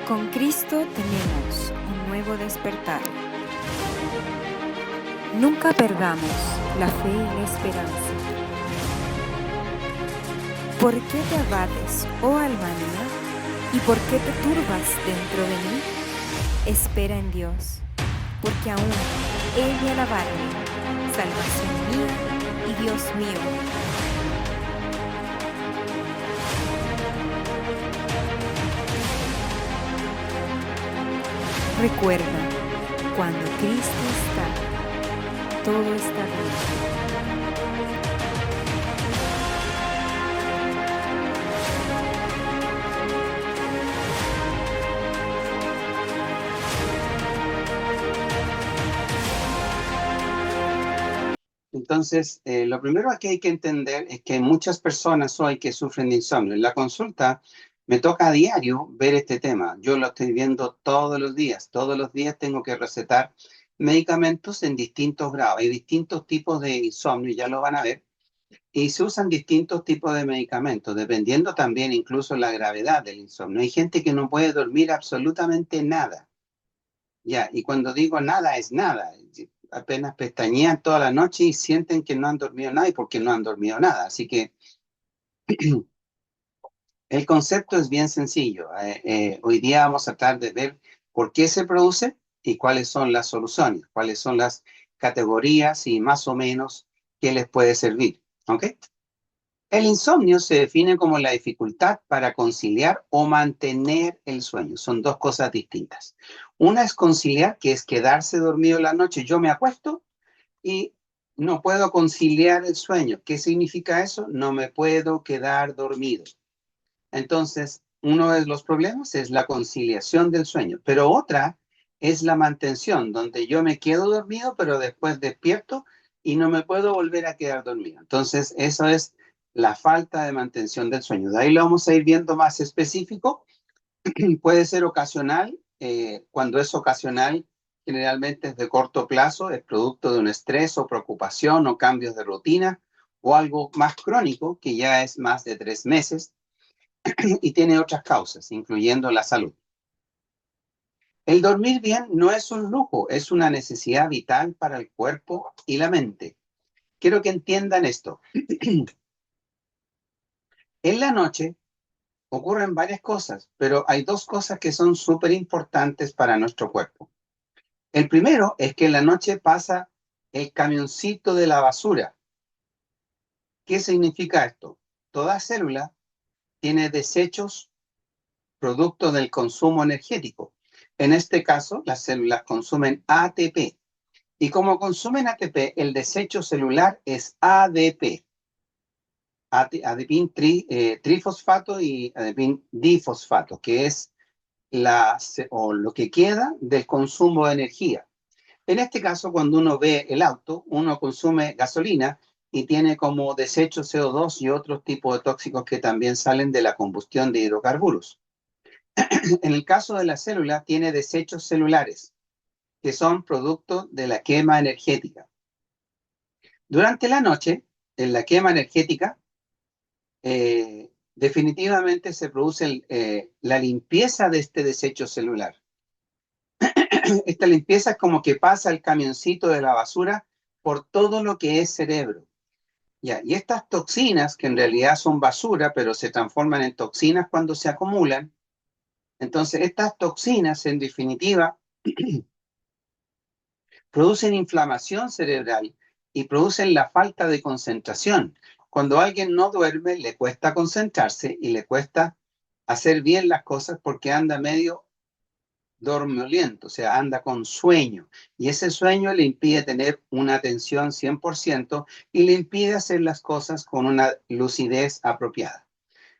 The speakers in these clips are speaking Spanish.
Con Cristo tenemos un nuevo despertar. Nunca perdamos la fe y la esperanza. ¿Por qué te abates, oh alma mía? ¿Y por qué te turbas dentro de mí? Espera en Dios, porque aún Él me alabará, salvación mía y Dios mío. Recuerda, cuando Cristo está, todo está bien. Entonces, lo primero que hay que entender es que hay muchas personas hoy que sufren de insomnio. En la consulta me toca a diario ver este tema. Yo lo estoy viendo todos los días. Todos los días tengo que recetar medicamentos en distintos grados. Hay distintos tipos de insomnio, ya lo van a ver. Y se usan distintos tipos de medicamentos, dependiendo también incluso la gravedad del insomnio. Hay gente que no puede dormir absolutamente nada. Ya, y cuando digo nada, es nada. Apenas pestañean toda la noche y sienten que no han dormido nada y porque no han dormido nada. Así que el concepto es bien sencillo. Hoy día vamos a tratar de ver por qué se produce y cuáles son las soluciones, cuáles son las categorías y más o menos qué les puede servir. ¿Ok? El insomnio se define como la dificultad para conciliar o mantener el sueño. Son dos cosas distintas. Una es conciliar, que es quedarse dormido en la noche. Yo me acuesto y no puedo conciliar el sueño. ¿Qué significa eso? No me puedo quedar dormido. Entonces, uno de los problemas es la conciliación del sueño, pero otra es la mantención, donde yo me quedo dormido, pero después despierto y no me puedo volver a quedar dormido. Entonces, eso es la falta de mantención del sueño. De ahí lo vamos a ir viendo más específico. Puede ser ocasional. Cuando es ocasional, generalmente es de corto plazo, es producto de un estrés o preocupación o cambios de rutina, o algo más crónico, que ya es más de 3 meses y tiene otras causas, incluyendo la salud. El dormir bien no es un lujo, es una necesidad vital para el cuerpo y la mente. Quiero que entiendan esto. En la noche ocurren varias cosas, pero hay dos cosas que son súper importantes para nuestro cuerpo. El primero es que en la noche pasa el camioncito de la basura. ¿Qué significa esto? Toda célula tiene desechos producto del consumo energético. En este caso, las células consumen ATP. Y como consumen ATP, el desecho celular es ADP. Adipin trifosfato y adipin difosfato, que es lo que queda del consumo de energía. En este caso, cuando uno ve el auto, uno consume gasolina y tiene como desecho CO2 y otros tipos de tóxicos que también salen de la combustión de hidrocarburos. En el caso de la célula, tiene desechos celulares, que son producto de la quema energética. Durante la noche, en la quema energética, definitivamente se produce la limpieza de este desecho celular. Esta limpieza es como que pasa el camioncito de la basura por todo lo que es cerebro. Ya, y estas toxinas, que en realidad son basura, pero se transforman en toxinas cuando se acumulan, entonces estas toxinas, en definitiva, producen inflamación cerebral y producen la falta de concentración. Cuando alguien no duerme, le cuesta concentrarse y le cuesta hacer bien las cosas porque anda medio dormilento, o sea, anda con sueño. Y ese sueño le impide tener una atención 100% y le impide hacer las cosas con una lucidez apropiada.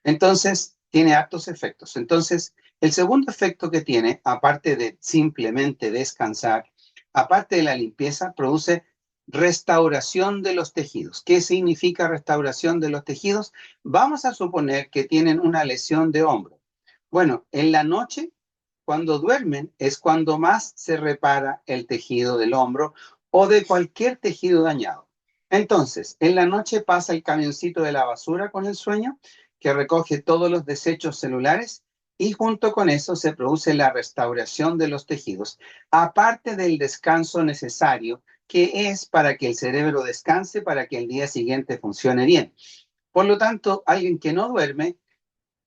Entonces, tiene hartos efectos. Entonces, el segundo efecto que tiene, aparte de simplemente descansar, aparte de la limpieza, produce restauración de los tejidos. ¿Qué significa restauración de los tejidos? Vamos a suponer que tienen una lesión de hombro. Bueno, en la noche, cuando duermen, es cuando más se repara el tejido del hombro o de cualquier tejido dañado. Entonces, en la noche pasa el camioncito de la basura con el sueño, que recoge todos los desechos celulares y junto con eso se produce la restauración de los tejidos, aparte del descanso necesario que es para que el cerebro descanse, para que el día siguiente funcione bien. Por lo tanto, alguien que no duerme,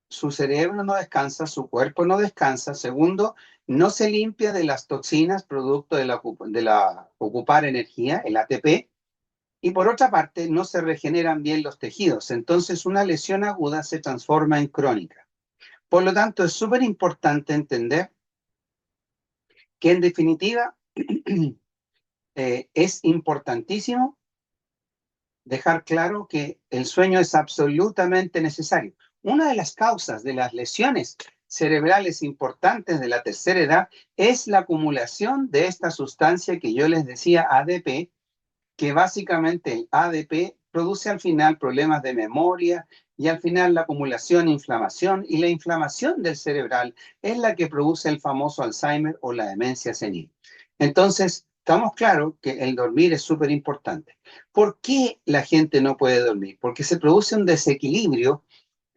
su cerebro no descansa, su cuerpo no descansa. Segundo, no se limpia de las toxinas producto de la ocupar energía, el ATP. Y por otra parte, no se regeneran bien los tejidos. Entonces, una lesión aguda se transforma en crónica. Por lo tanto, es súper importante entender que en definitiva es importantísimo dejar claro que el sueño es absolutamente necesario. Una de las causas de las lesiones cerebrales importantes de la tercera edad es la acumulación de esta sustancia que yo les decía, ADP, que básicamente el ADP produce al final problemas de memoria y al final la acumulación, inflamación, y la inflamación del cerebral es la que produce el famoso Alzheimer o la demencia senil. Entonces, estamos claros que el dormir es súper importante. ¿Por qué la gente no puede dormir? Porque se produce un desequilibrio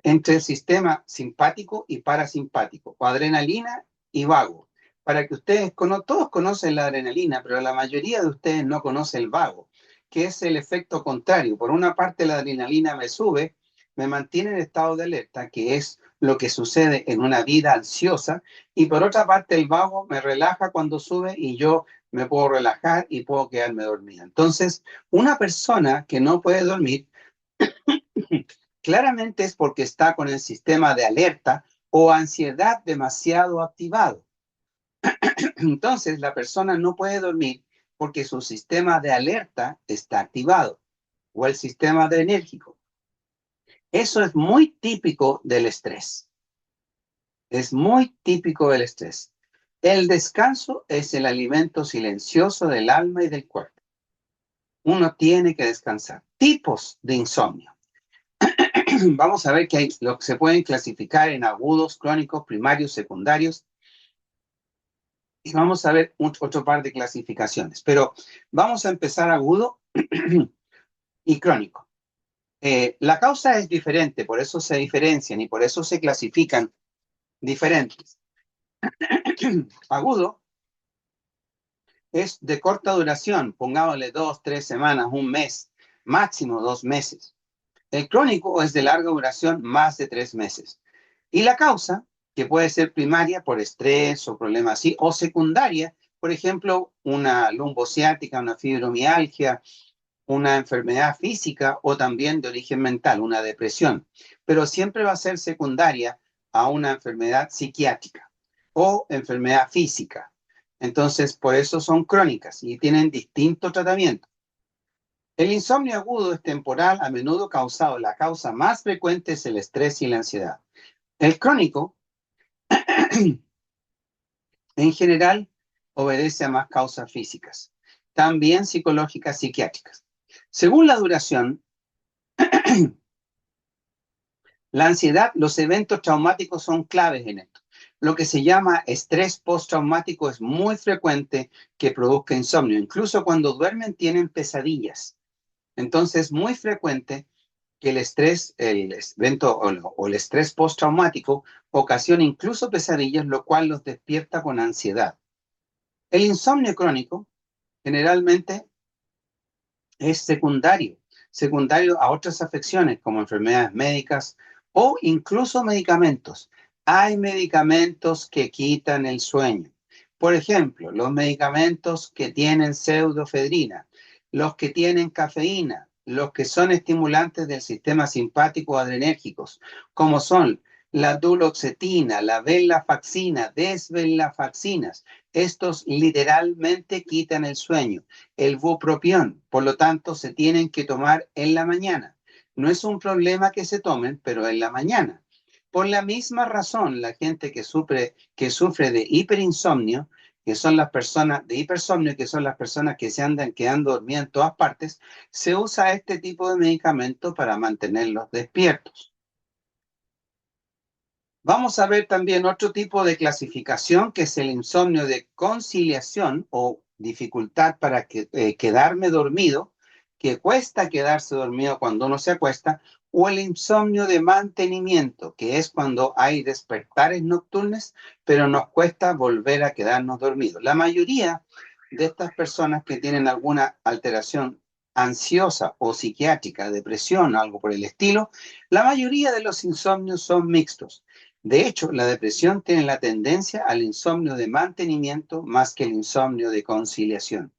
entre el sistema simpático y parasimpático, o adrenalina y vago. Para que ustedes todos conocen la adrenalina, pero la mayoría de ustedes no conoce el vago, que es el efecto contrario. Por una parte, la adrenalina me sube, me mantiene en estado de alerta, que es lo que sucede en una vida ansiosa, y por otra parte, el vago me relaja cuando sube y yo me puedo relajar y puedo quedarme dormida. Entonces, una persona que no puede dormir claramente es porque está con el sistema de alerta o ansiedad demasiado activado. Entonces, la persona no puede dormir porque su sistema de alerta está activado o el sistema adrenérgico. Eso es muy típico del estrés. Es muy típico del estrés. El descanso es el alimento silencioso del alma y del cuerpo. Uno tiene que descansar. Tipos de insomnio. Vamos a ver que lo que se pueden clasificar en agudos, crónicos, primarios, secundarios. Y vamos a ver otro par de clasificaciones. Pero vamos a empezar agudo y crónico. La causa es diferente, por eso se diferencian y por eso se clasifican diferentes. Agudo es de corta duración, pongámosle 2, 3 semanas, un mes, máximo 2 meses. El crónico es de larga duración, más de 3 meses. Y la causa, que puede ser primaria por estrés o problemas así, o secundaria, por ejemplo, una lumbociática, una fibromialgia, una enfermedad física o también de origen mental, una depresión. Pero siempre va a ser secundaria a una enfermedad psiquiátrica o enfermedad física. Entonces, por eso son crónicas y tienen distinto tratamiento. El insomnio agudo es temporal, a menudo causado. La causa más frecuente es el estrés y la ansiedad. El crónico, en general, obedece a más causas físicas, también psicológicas, psiquiátricas. Según la duración, la ansiedad, los eventos traumáticos son claves en esto. Lo que se llama estrés postraumático es muy frecuente que produzca insomnio. Incluso cuando duermen tienen pesadillas. Entonces, es muy frecuente que el estrés, el evento o el estrés postraumático ocasiona incluso pesadillas, lo cual los despierta con ansiedad. El insomnio crónico generalmente es secundario a otras afecciones como enfermedades médicas o incluso medicamentos. Hay medicamentos que quitan el sueño. Por ejemplo, los medicamentos que tienen pseudoefedrina, los que tienen cafeína, los que son estimulantes del sistema simpático adrenérgicos, como son la duloxetina, la venlafaxina, desvenlafaxinas. Estos literalmente quitan el sueño. El bupropión, por lo tanto, se tienen que tomar en la mañana. No es un problema que se tomen, pero en la mañana. Por la misma razón, la gente que sufre de hiperinsomnio, que son las personas de hipersomnio, que son las personas que se andan quedando dormidas en todas partes, se usa este tipo de medicamento para mantenerlos despiertos. Vamos a ver también otro tipo de clasificación, que es el insomnio de conciliación o dificultad para quedarme dormido, que cuesta quedarse dormido cuando uno se acuesta, o el insomnio de mantenimiento, que es cuando hay despertares nocturnos, pero nos cuesta volver a quedarnos dormidos. La mayoría de estas personas que tienen alguna alteración ansiosa o psiquiátrica, depresión, algo por el estilo, la mayoría de los insomnios son mixtos. De hecho, la depresión tiene la tendencia al insomnio de mantenimiento más que el insomnio de conciliación.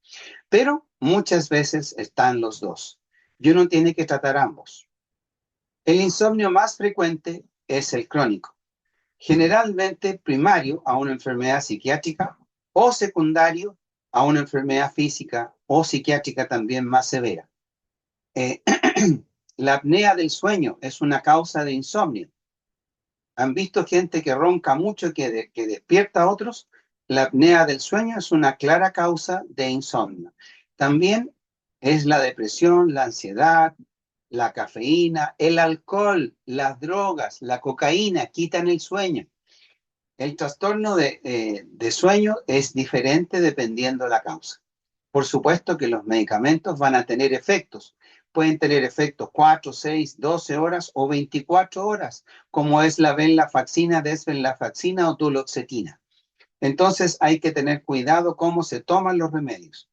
Pero muchas veces están los dos. Y uno tiene que tratar ambos. El insomnio más frecuente es el crónico, generalmente primario a una enfermedad psiquiátrica o secundario a una enfermedad física o psiquiátrica también más severa. Eh, la apnea del sueño es una causa de insomnio. ¿Han visto gente que ronca mucho y que despierta a otros? La apnea del sueño es una clara causa de insomnio. También es la depresión, la ansiedad, la cafeína, el alcohol, las drogas, la cocaína quitan el sueño. El trastorno de sueño es diferente dependiendo de la causa. Por supuesto que los medicamentos van a tener efectos. Pueden tener efectos 4, 6, 12 horas o 24 horas, como es la venlafaxina, desvenlafaxina o duloxetina. Entonces hay que tener cuidado cómo se toman los remedios.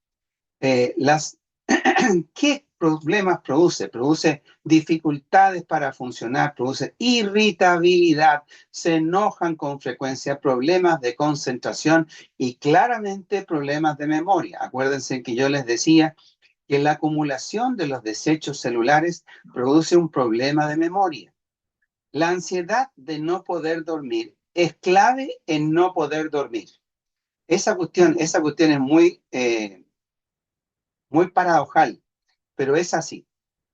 ¿Qué problemas produce? Produce dificultades para funcionar, produce irritabilidad, se enojan con frecuencia, problemas de concentración y claramente problemas de memoria. Acuérdense que yo les decía que la acumulación de los desechos celulares produce un problema de memoria. La ansiedad de no poder dormir es clave en no poder dormir. Esa cuestión es muy paradojal, pero es así.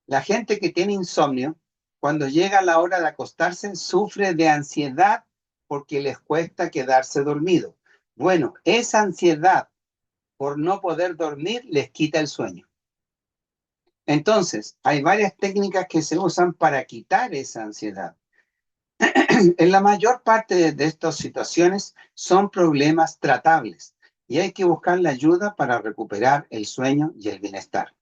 La gente que tiene insomnio, cuando llega la hora de acostarse, sufre de ansiedad porque les cuesta quedarse dormido. Bueno, esa ansiedad por no poder dormir les quita el sueño. Entonces, hay varias técnicas que se usan para quitar esa ansiedad. En la mayor parte de estas situaciones son problemas tratables y hay que buscar la ayuda para recuperar el sueño y el bienestar.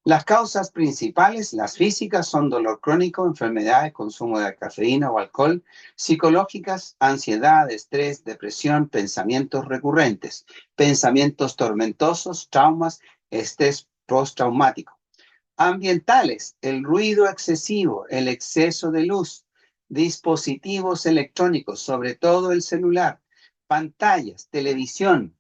Las causas principales, las físicas, son dolor crónico, enfermedades, consumo de cafeína o alcohol, psicológicas, ansiedad, estrés, depresión, pensamientos recurrentes, pensamientos tormentosos, traumas, estrés postraumático. Ambientales, el ruido excesivo, el exceso de luz, dispositivos electrónicos, sobre todo el celular, pantallas, televisión,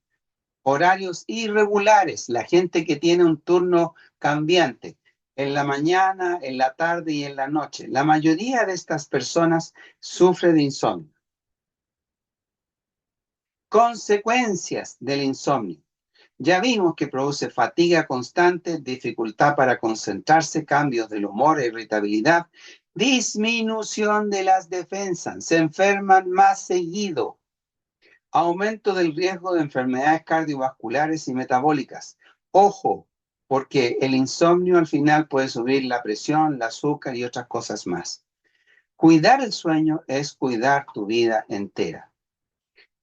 horarios irregulares, la gente que tiene un turno cambiante en la mañana, en la tarde y en la noche. La mayoría de estas personas sufre de insomnio. Consecuencias del insomnio. Ya vimos que produce fatiga constante, dificultad para concentrarse, cambios del humor, irritabilidad, disminución de las defensas, se enferman más seguido, aumento del riesgo de enfermedades cardiovasculares y metabólicas. Ojo, porque el insomnio al final puede subir la presión, el azúcar y otras cosas más. Cuidar el sueño es cuidar tu vida entera.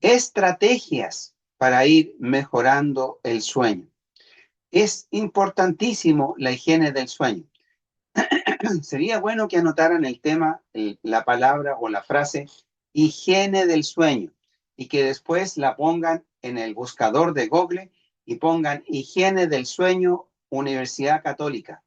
Estrategias para ir mejorando el sueño. Es importantísimo la higiene del sueño. Sería bueno que anotaran el tema, la palabra o la frase higiene del sueño y que después la pongan en el buscador de Google y pongan higiene del sueño Universidad Católica,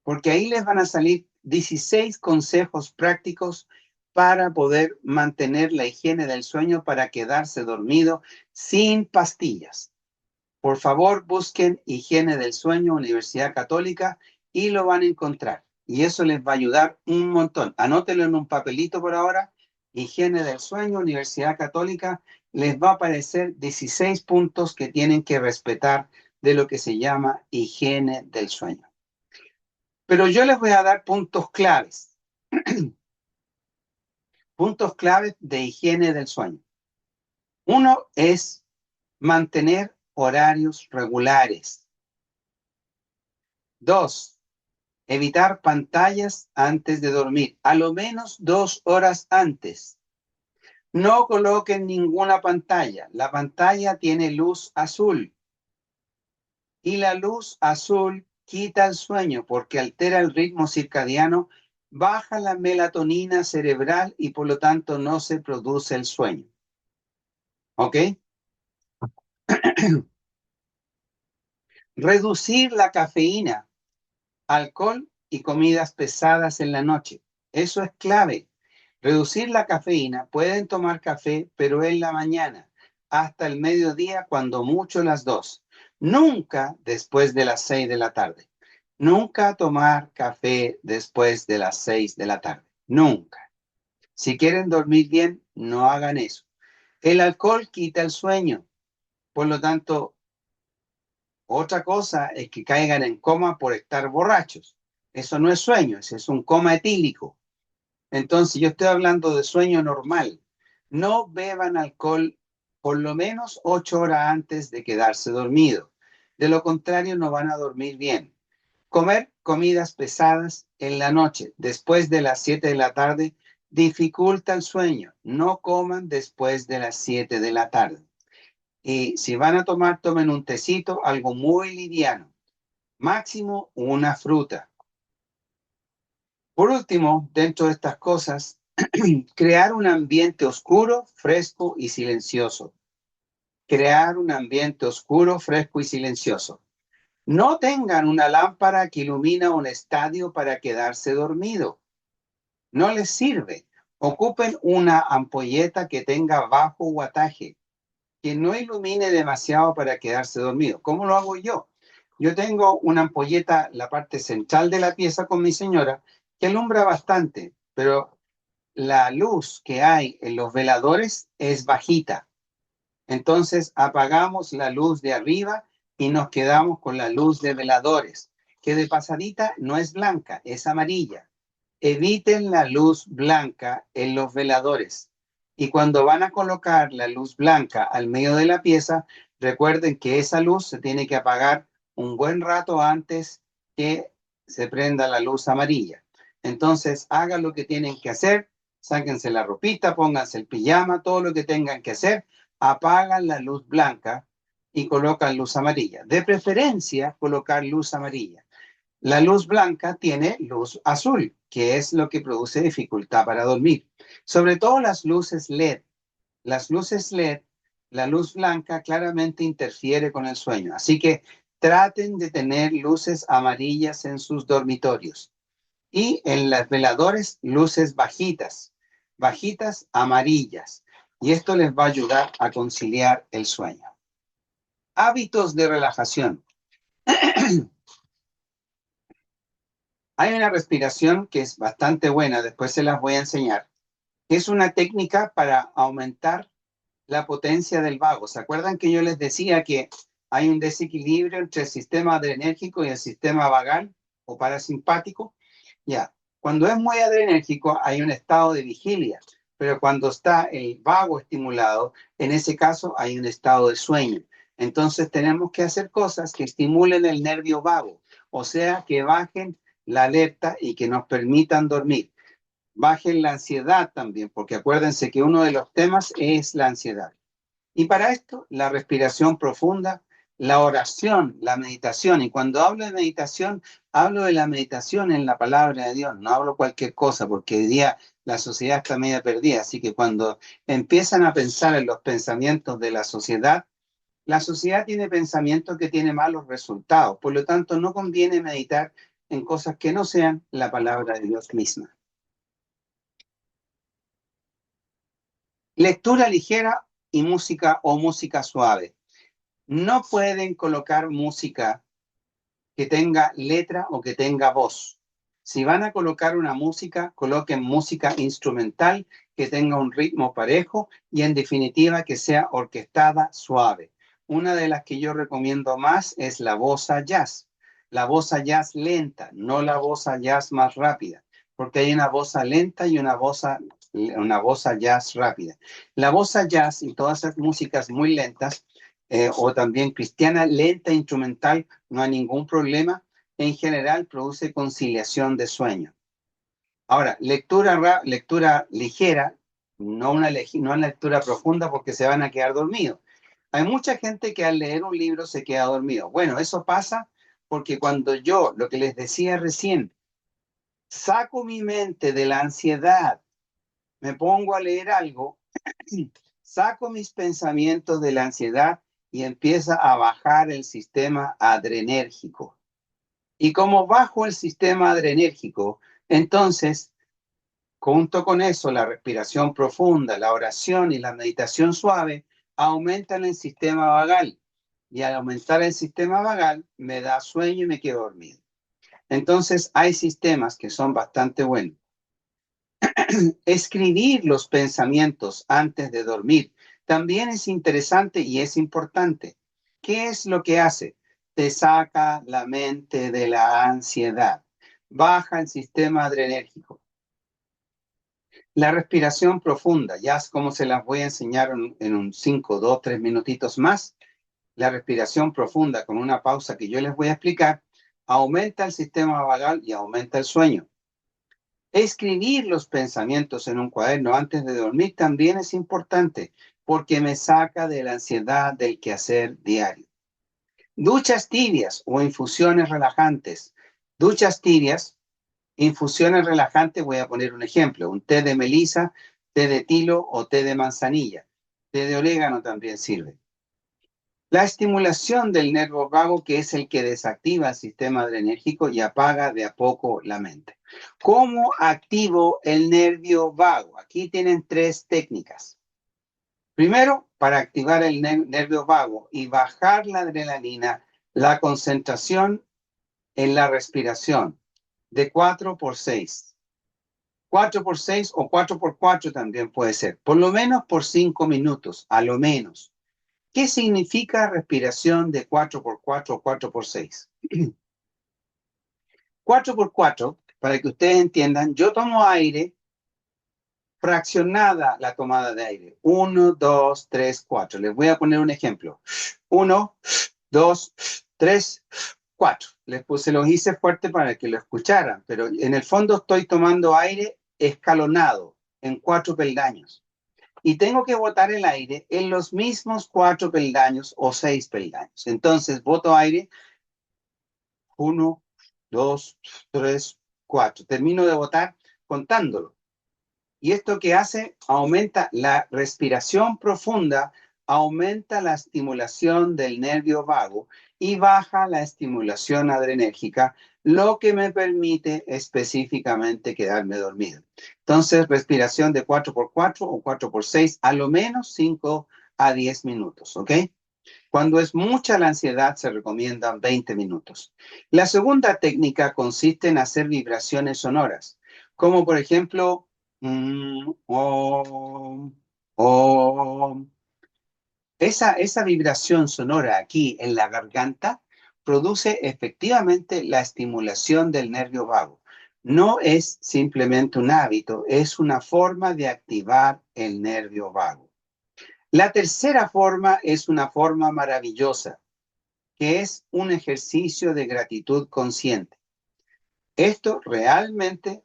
porque ahí les van a salir 16 consejos prácticos para poder mantener la higiene del sueño para quedarse dormido sin pastillas. Por favor, busquen higiene del sueño Universidad Católica y lo van a encontrar. Y eso les va a ayudar un montón. Anótenlo en un papelito por ahora. Higiene del sueño Universidad Católica. Les va a aparecer 16 puntos que tienen que respetar de lo que se llama higiene del sueño. Pero yo les voy a dar puntos claves. Puntos claves de higiene del sueño. Uno es mantener horarios regulares. 2, evitar pantallas antes de dormir, a lo menos 2 horas antes. No coloquen ninguna pantalla. La pantalla tiene luz azul. Y la luz azul quita el sueño porque altera el ritmo circadiano baja la melatonina cerebral y por lo tanto no se produce el sueño. ¿Ok? Reducir la cafeína, alcohol y comidas pesadas en la noche. Eso es clave. Reducir la cafeína. Pueden tomar café, pero en la mañana, hasta el mediodía, cuando mucho las 2. Nunca después de las 6 de la tarde. Nunca tomar café después de las 6 de la tarde. Nunca. Si quieren dormir bien, no hagan eso. El alcohol quita el sueño. Por lo tanto, otra cosa es que caigan en coma por estar borrachos. Eso no es sueño, ese es un coma etílico. Entonces, yo estoy hablando de sueño normal. No beban alcohol por lo menos 8 horas antes de quedarse dormido. De lo contrario, no van a dormir bien. Comer comidas pesadas en la noche, después de las 7 de la tarde, dificulta el sueño. No coman después de las 7 de la tarde. Y si van a tomar, tomen un tecito, algo muy liviano. Máximo una fruta. Por último, dentro de estas cosas, crear un ambiente oscuro, fresco y silencioso. Crear un ambiente oscuro, fresco y silencioso. No tengan una lámpara que ilumina un estadio para quedarse dormido. No les sirve. Ocupen una ampolleta que tenga bajo wattaje, que no ilumine demasiado para quedarse dormido. ¿Cómo lo hago yo? Yo tengo una ampolleta, la parte central de la pieza con mi señora, que alumbra bastante, pero la luz que hay en los veladores es bajita. Entonces apagamos la luz de arriba y nos quedamos con la luz de veladores, que de pasadita no es blanca, es amarilla. Eviten la luz blanca en los veladores. Y cuando van a colocar la luz blanca al medio de la pieza, recuerden que esa luz se tiene que apagar un buen rato antes que se prenda la luz amarilla. Entonces, hagan lo que tienen que hacer, sáquense la ropita, pónganse el pijama, todo lo que tengan que hacer, apagan la luz blanca y colocan luz amarilla. De preferencia, colocar luz amarilla. La luz blanca tiene luz azul, que es lo que produce dificultad para dormir. Sobre todo las luces LED. Las luces LED, la luz blanca claramente interfiere con el sueño. Así que traten de tener luces amarillas en sus dormitorios. Y en los veladores, luces bajitas, bajitas amarillas. Y esto les va a ayudar a conciliar el sueño. Hábitos de relajación. Hay una respiración que es bastante buena, después se las voy a enseñar, que es una técnica para aumentar la potencia del vago. ¿Se acuerdan que yo les decía que hay un desequilibrio entre el sistema adrenérgico y el sistema vagal o parasimpático? Ya, cuando es muy adrenérgico hay un estado de vigilia, pero cuando está el vago estimulado, en ese caso hay un estado de sueño. Entonces tenemos que hacer cosas que estimulen el nervio vago, o sea, que bajen la alerta y que nos permitan dormir. Bajen la ansiedad también, porque acuérdense que uno de los temas es la ansiedad. Y para esto, la respiración profunda, la oración, la meditación. Y cuando hablo de meditación, hablo de la meditación en la palabra de Dios. No hablo cualquier cosa, porque hoy día la sociedad está media perdida. Así que cuando empiezan a pensar en los pensamientos de la sociedad tiene pensamientos que tienen malos resultados. Por lo tanto, no conviene meditar en cosas que no sean la palabra de Dios misma. Lectura ligera y música o música suave. No pueden colocar música que tenga letra o que tenga voz. Si van a colocar una música, coloquen música instrumental que tenga un ritmo parejo y en definitiva que sea orquestada suave. Una de las que yo recomiendo más es la bossa jazz. La bossa jazz lenta, no la bossa jazz más rápida, porque hay una bossa lenta y una bossa jazz rápida. La bossa jazz y todas esas músicas muy lentas o también cristiana lenta instrumental, no hay ningún problema. En general produce conciliación de sueño. Ahora, lectura ligera, no una lectura profunda porque se van a quedar dormidos. Hay mucha gente que al leer un libro se queda dormido. Bueno, eso pasa porque cuando yo, lo que les decía recién, saco mi mente de la ansiedad, me pongo a leer algo, saco mis pensamientos de la ansiedad y empieza a bajar el sistema adrenérgico. Y como bajo el sistema adrenérgico, entonces, junto con eso, la respiración profunda, la oración y la meditación suave aumentan el sistema vagal. Y al aumentar el sistema vagal, me da sueño y me quedo dormido. Entonces, hay sistemas que son bastante buenos. Escribir los pensamientos antes de dormir también es interesante y es importante. ¿Qué es lo que hace? Te saca la mente de la ansiedad, baja el sistema adrenérgico. La respiración profunda, ya es como se las voy a enseñar en un 5, 2, 3 minutitos más. La respiración profunda con una pausa que yo les voy a explicar, aumenta el sistema vagal y aumenta el sueño. Escribir los pensamientos en un cuaderno antes de dormir también es importante porque me saca de la ansiedad del quehacer diario. Duchas tibias o infusiones relajantes. Duchas tibias, infusiones relajantes, voy a poner un ejemplo, un té de melisa, té de tilo o té de manzanilla. Té de orégano también sirve. La estimulación del nervio vago, que es el que desactiva el sistema adrenérgico y apaga de a poco la mente. ¿Cómo activo el nervio vago? Aquí tienen 3 técnicas. Primero, para activar el nervio vago y bajar la adrenalina, la concentración en la respiración de 4x6. 4x6 o 4x4 también puede ser, por lo menos por 5 minutos, a lo menos. ¿Qué significa respiración de 4x4 o 4x6? 4x4, para que ustedes entiendan, yo tomo aire, fraccionada la tomada de aire. 1, 2, 3, 4. Les voy a poner un ejemplo. 1, 2, 3, 4. Se los hice fuerte para que lo escucharan, pero en el fondo estoy tomando aire escalonado en 4 peldaños. Y tengo que botar el aire en los mismos 4 peldaños o 6 peldaños. Entonces, boto aire, 1, 2, 3, 4. Termino de botar contándolo. Y esto que hace, aumenta la respiración profunda, aumenta la estimulación del nervio vago y baja la estimulación adrenérgica, lo que me permite específicamente quedarme dormido. Entonces, respiración de 4x4 o 4x6, a lo menos 5 a 10 minutos, ¿ok? Cuando es mucha la ansiedad, se recomiendan 20 minutos. La segunda técnica consiste en hacer vibraciones sonoras, como por ejemplo, om, om. Esa vibración sonora aquí en la garganta produce efectivamente la estimulación del nervio vago. No es simplemente un hábito, es una forma de activar el nervio vago. La tercera forma es una forma maravillosa, que es un ejercicio de gratitud consciente. Esto realmente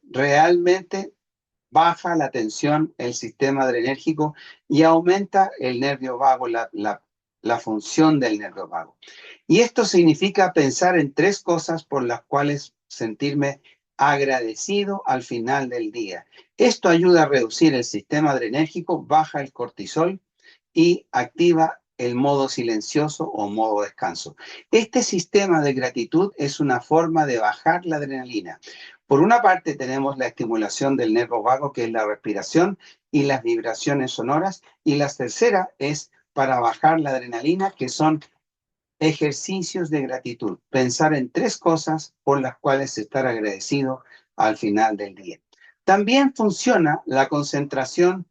baja la tensión, el sistema adrenérgico y aumenta el nervio vago, la función del nervio vago. Y esto significa pensar en 3 cosas por las cuales sentirme agradecido al final del día. Esto ayuda a reducir el sistema adrenérgico, baja el cortisol y activa el modo silencioso o modo descanso. Este sistema de gratitud es una forma de bajar la adrenalina. Por una parte tenemos la estimulación del nervio vago, que es la respiración y las vibraciones sonoras, y la tercera es para bajar la adrenalina, que son ejercicios de gratitud. Pensar en 3 cosas por las cuales estar agradecido al final del día. También funciona la concentración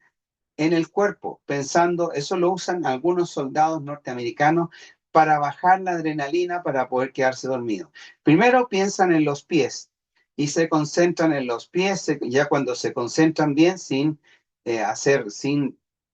en el cuerpo, pensando, eso lo usan algunos soldados norteamericanos para bajar la adrenalina para poder quedarse dormido. Primero piensan en los pies y se concentran en los pies, ya cuando se concentran bien sin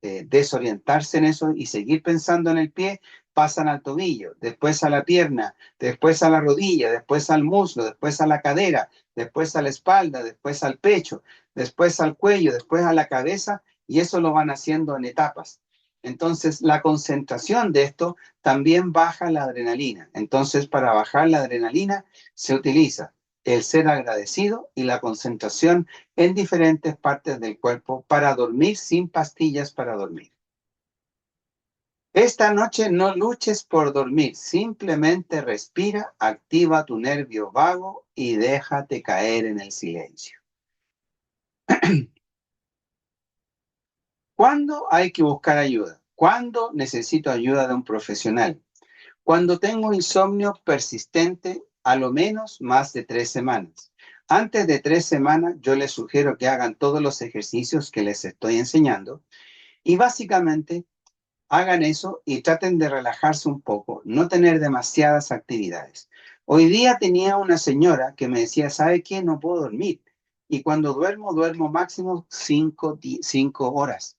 desorientarse en eso y seguir pensando en el pie, pasan al tobillo, después a la pierna, después a la rodilla, después al muslo, después a la cadera, después a la espalda, después al pecho, después al cuello, después a la cabeza, y eso lo van haciendo en etapas. Entonces, la concentración de esto también baja la adrenalina. Entonces, para bajar la adrenalina se utiliza el ser agradecido y la concentración en diferentes partes del cuerpo para dormir sin pastillas para dormir. Esta noche no luches por dormir, simplemente respira, activa tu nervio vago y déjate caer en el silencio. ¿Cuándo hay que buscar ayuda? ¿Cuándo necesito ayuda de un profesional? Cuando tengo insomnio persistente, a lo menos más de 3 semanas. Antes de 3 semanas, yo les sugiero que hagan todos los ejercicios que les estoy enseñando y básicamente hagan eso y traten de relajarse un poco, no tener demasiadas actividades. Hoy día tenía una señora que me decía, ¿sabe qué? No puedo dormir. Y cuando duermo máximo 5 horas.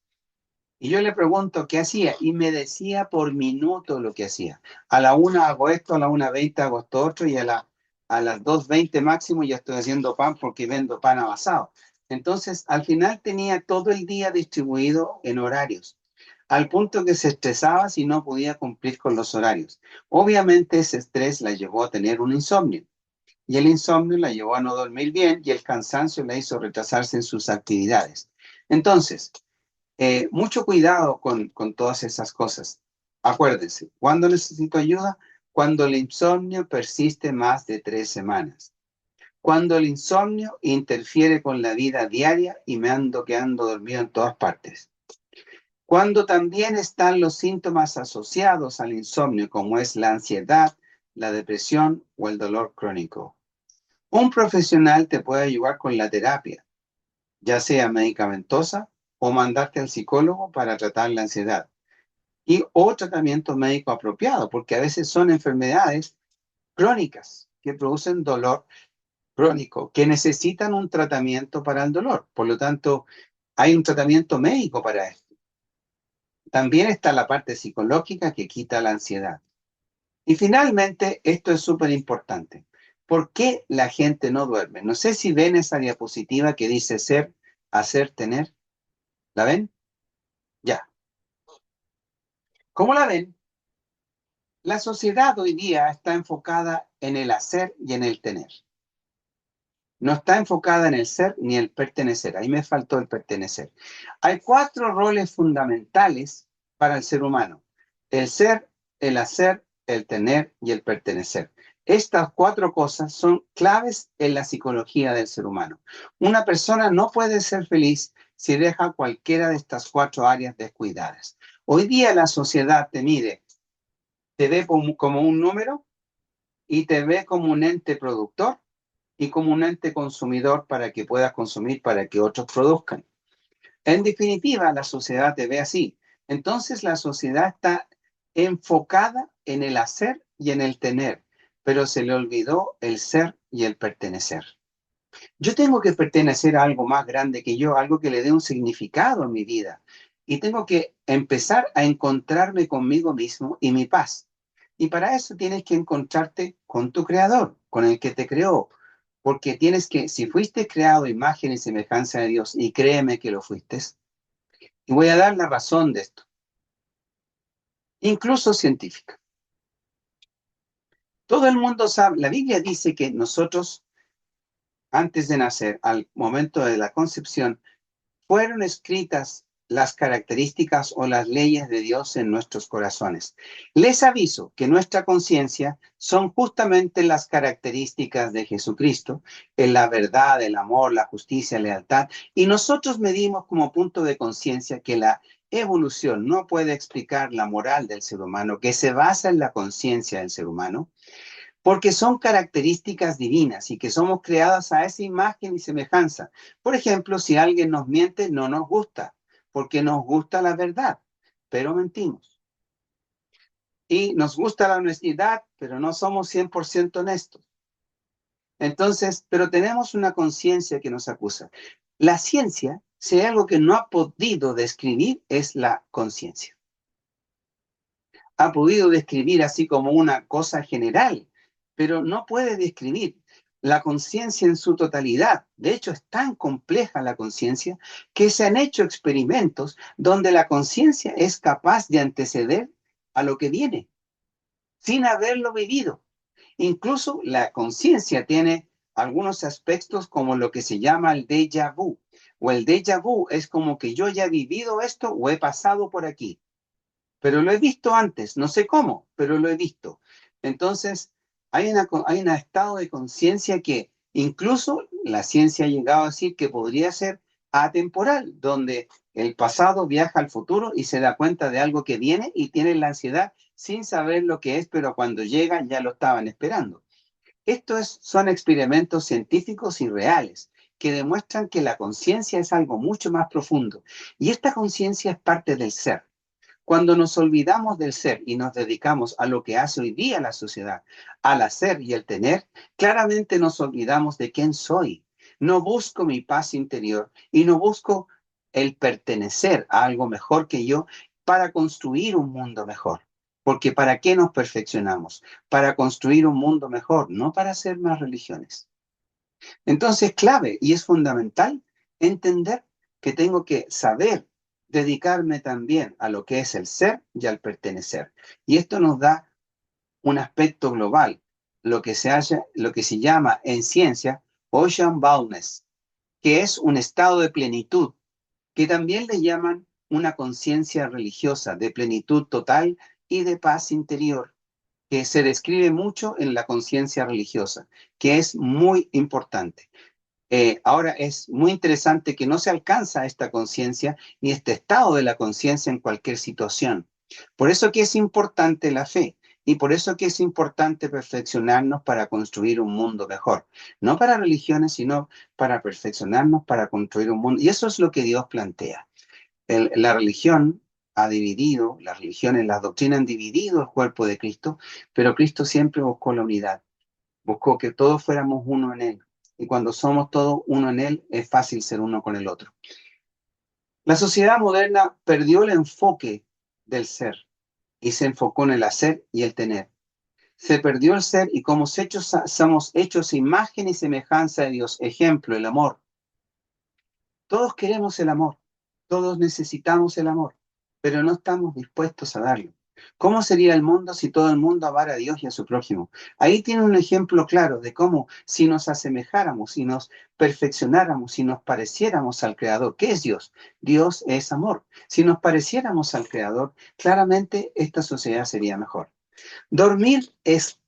Y yo le pregunto qué hacía y me decía por minuto lo que hacía. A la 1 hago esto, a la 1:20 hago esto otro y a las 2:20 máximo ya estoy haciendo pan porque vendo pan amasado. Entonces, al final tenía todo el día distribuido en horarios, al punto que se estresaba si no podía cumplir con los horarios. Obviamente ese estrés la llevó a tener un insomnio y el insomnio la llevó a no dormir bien y el cansancio la hizo retrasarse en sus actividades. Entonces, mucho cuidado con todas esas cosas. Acuérdense, ¿cuándo necesito ayuda? Cuando el insomnio persiste más de 3 semanas. Cuando el insomnio interfiere con la vida diaria y me ando quedando dormido en todas partes. Cuando también están los síntomas asociados al insomnio, como es la ansiedad, la depresión o el dolor crónico. Un profesional te puede ayudar con la terapia, ya sea medicamentosa o mandarte al psicólogo para tratar la ansiedad. O tratamiento médico apropiado, porque a veces son enfermedades crónicas que producen dolor crónico, que necesitan un tratamiento para el dolor. Por lo tanto, hay un tratamiento médico para esto. También está la parte psicológica que quita la ansiedad. Y finalmente, esto es súper importante. ¿Por qué la gente no duerme? No sé si ven esa diapositiva que dice ser, hacer, tener. ¿La ven? Ya. ¿Cómo la ven? La sociedad hoy día está enfocada en el hacer y en el tener. No está enfocada en el ser ni el pertenecer. Ahí me faltó el pertenecer. Hay 4 roles fundamentales para el ser humano: el ser, el hacer, el tener y el pertenecer. Estas 4 cosas son claves en la psicología del ser humano. Una persona no puede ser feliz si deja cualquiera de estas 4 áreas descuidadas. Hoy día la sociedad te mide, te ve como un número y te ve como un ente productor y como un ente consumidor para que puedas consumir, para que otros produzcan. En definitiva, la sociedad te ve así. Entonces la sociedad está enfocada en el hacer y en el tener, pero se le olvidó el ser y el pertenecer. Yo tengo que pertenecer a algo más grande que yo, algo que le dé un significado a mi vida. Y tengo que empezar a encontrarme conmigo mismo y mi paz. Y para eso tienes que encontrarte con tu creador, con el que te creó. Porque tienes que, si fuiste creado a imagen y semejanza de Dios, y créeme que lo fuiste, y voy a dar la razón de esto, incluso científica. Todo el mundo sabe, la Biblia dice que nosotros, antes de nacer, al momento de la concepción, fueron escritas las características o las leyes de Dios en nuestros corazones. Les aviso que nuestra conciencia son justamente las características de Jesucristo, en la verdad, el amor, la justicia, la lealtad, y nosotros medimos como punto de conciencia que la evolución no puede explicar la moral del ser humano, que se basa en la conciencia del ser humano, porque son características divinas y que somos creadas a esa imagen y semejanza. Por ejemplo, si alguien nos miente, no nos gusta, porque nos gusta la verdad, pero mentimos. Y nos gusta la honestidad, pero no somos 100% honestos. Entonces, pero tenemos una conciencia que nos acusa. La ciencia, si hay algo que no ha podido describir, es la conciencia. Ha podido describir así como una cosa general, pero no puede describir la conciencia en su totalidad. De hecho, es tan compleja la conciencia que se han hecho experimentos donde la conciencia es capaz de anteceder a lo que viene, sin haberlo vivido. Incluso la conciencia tiene algunos aspectos como lo que se llama el déjà vu. O el déjà vu es como que yo ya he vivido esto o he pasado por aquí, pero lo he visto antes, no sé cómo, pero lo he visto. Entonces, hay un estado de conciencia que incluso la ciencia ha llegado a decir que podría ser atemporal, donde el pasado viaja al futuro y se da cuenta de algo que viene y tiene la ansiedad sin saber lo que es, pero cuando llega ya lo estaban esperando. Son experimentos científicos y reales que demuestran que la conciencia es algo mucho más profundo y esta conciencia es parte del ser. Cuando nos olvidamos del ser y nos dedicamos a lo que hace hoy día la sociedad, al hacer y el tener, claramente nos olvidamos de quién soy. No busco mi paz interior y no busco el pertenecer a algo mejor que yo para construir un mundo mejor. Porque ¿para qué nos perfeccionamos? Para construir un mundo mejor, no para hacer más religiones. Entonces, clave y es fundamental entender que tengo que saber dedicarme también a lo que es el ser y al pertenecer. Y esto nos da un aspecto global, lo que se llama en ciencia ocean wellness, que es un estado de plenitud, que también le llaman una conciencia religiosa de plenitud total y de paz interior, que se describe mucho en la conciencia religiosa, que es muy importante. Ahora es muy interesante que no se alcanza esta conciencia ni este estado de la conciencia en cualquier situación. Por eso que es importante la fe y por eso que es importante perfeccionarnos para construir un mundo mejor. No para religiones, sino para perfeccionarnos para construir un mundo. Y eso es lo que Dios plantea. La religión ha dividido, las religiones, las doctrinas han dividido el cuerpo de Cristo, pero Cristo siempre buscó la unidad. Buscó que todos fuéramos uno en Él. Y cuando somos todos uno en Él, es fácil ser uno con el otro. La sociedad moderna perdió el enfoque del ser y se enfocó en el hacer y el tener. Se perdió el ser y como somos hechos imagen y semejanza de Dios. Ejemplo, el amor. Todos queremos el amor, todos necesitamos el amor, pero no estamos dispuestos a darlo. ¿Cómo sería el mundo si todo el mundo amara a Dios y a su prójimo? Ahí tiene un ejemplo claro de cómo si nos asemejáramos, si nos perfeccionáramos, si nos pareciéramos al Creador. ¿Qué es Dios? Dios es amor. Si nos pareciéramos al Creador, claramente esta sociedad sería mejor. Dormir es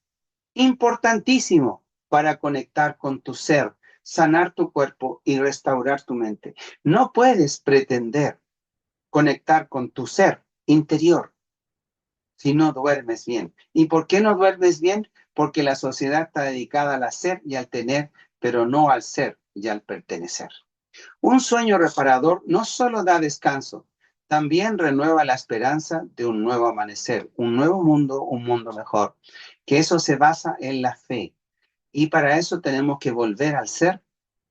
importantísimo para conectar con tu ser, sanar tu cuerpo y restaurar tu mente. No puedes pretender conectar con tu ser interior si no duermes bien. ¿Y por qué no duermes bien? Porque la sociedad está dedicada al hacer y al tener, pero no al ser y al pertenecer. Un sueño reparador no solo da descanso, también renueva la esperanza de un nuevo amanecer, un nuevo mundo, un mundo mejor. Que eso se basa en la fe. Y para eso tenemos que volver al ser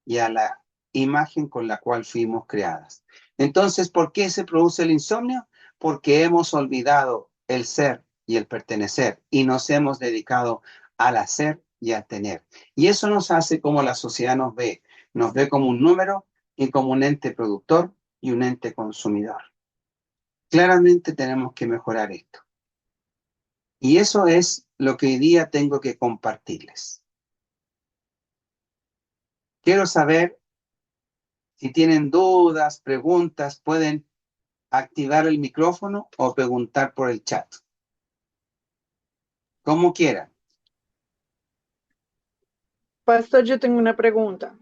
y a la imagen con la cual fuimos creadas. Entonces, ¿por qué se produce el insomnio? Porque hemos olvidado el ser y el pertenecer y nos hemos dedicado al hacer y al tener. Y eso nos hace como la sociedad nos ve como un número y como un ente productor y un ente consumidor. Claramente tenemos que mejorar esto. Y eso es lo que hoy día tengo que compartirles. Quiero saber si tienen dudas, preguntas, pueden activar el micrófono o preguntar por el chat. Como quieran. Pastor, yo tengo una pregunta.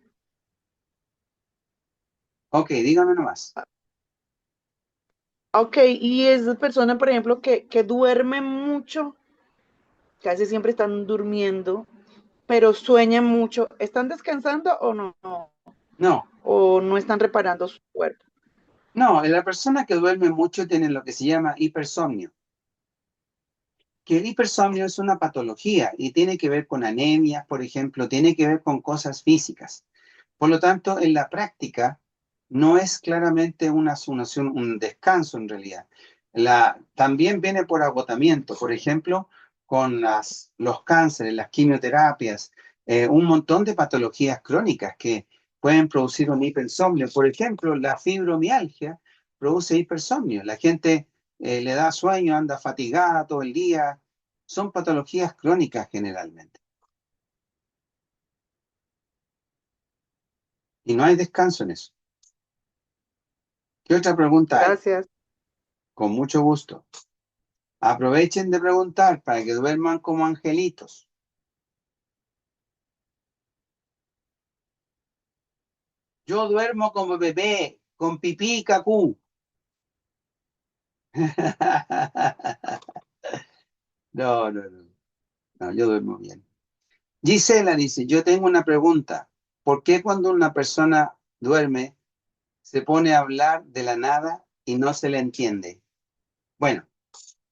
Ok, dígame nomás. Ok, y esa persona, por ejemplo, que duerme mucho, casi siempre están durmiendo, pero sueñan mucho, ¿están descansando o no? No, ¿O no están reparando su cuerpo? no, la persona que duerme mucho tiene lo que se llama hipersomnio. Que el hipersomnio es una patología y tiene que ver con anemias, por ejemplo, tiene que ver con cosas físicas. Por lo tanto, en la práctica no es claramente una sunación, un descanso en realidad. También viene por agotamiento, por ejemplo, con los cánceres, las quimioterapias, un montón de patologías crónicas que pueden producir un hipersomnio. Por ejemplo, la fibromialgia produce hipersomnio. La gente le da sueño, anda fatigada todo el día. Son patologías crónicas generalmente. Y no hay descanso en eso. ¿Qué otra pregunta hay? Gracias. Con mucho gusto. Aprovechen de preguntar para que duerman como angelitos. Yo duermo como bebé, con pipí y cacú. No, no, no. No, yo duermo bien. Gisela dice, yo tengo una pregunta. ¿Por qué cuando una persona duerme se pone a hablar de la nada y no se le entiende? Bueno,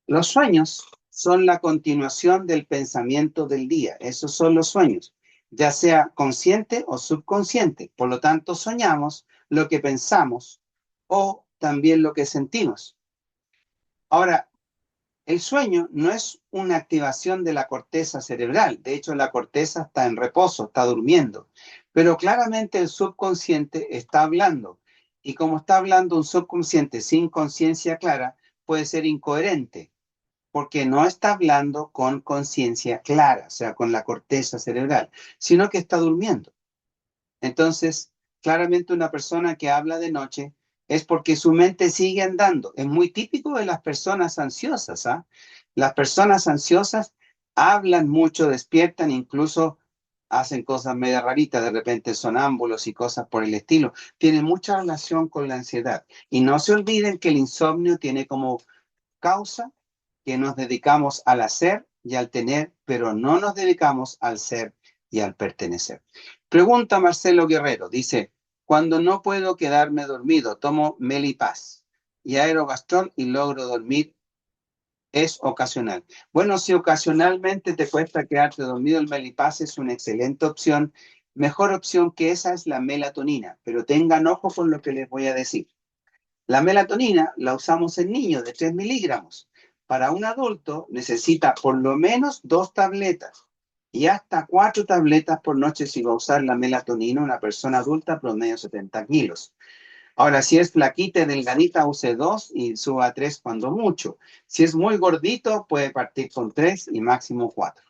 los sueños son la continuación del pensamiento del día. Esos son los sueños, ya sea consciente o subconsciente. Por lo tanto, soñamos lo que pensamos o también lo que sentimos. Ahora, el sueño no es una activación de la corteza cerebral. De hecho, la corteza está en reposo, está durmiendo. Pero claramente el subconsciente está hablando. Y como está hablando un subconsciente sin conciencia clara, puede ser incoherente, porque no está hablando con conciencia clara, o sea, con la corteza cerebral, sino que está durmiendo. Entonces, claramente una persona que habla de noche es porque su mente sigue andando. Es muy típico de las personas ansiosas, ¿ah? Las personas ansiosas hablan mucho, despiertan, incluso hacen cosas medio raritas, de repente sonámbulos y cosas por el estilo. Tiene mucha relación con la ansiedad. Y no se olviden que el insomnio tiene como causa que nos dedicamos al hacer y al tener, pero no nos dedicamos al ser y al pertenecer. Pregunta Marcelo Guerrero, dice, cuando no puedo quedarme dormido, tomo Melipaz y Aerogastrol y logro dormir, ¿es ocasional? Bueno, si ocasionalmente te cuesta quedarte dormido, el Melipaz es una excelente opción. Mejor opción que esa es la melatonina, pero tengan ojo con lo que les voy a decir. La melatonina la usamos en niños de 3 miligramos. Para un adulto necesita por lo menos 2 tabletas y hasta 4 tabletas por noche si va a usar la melatonina una persona adulta promedio 70 kilos. Ahora, si es flaquita y delgadita, use 2 y suba a 3 cuando mucho. Si es muy gordito, puede partir con 3 y máximo 4.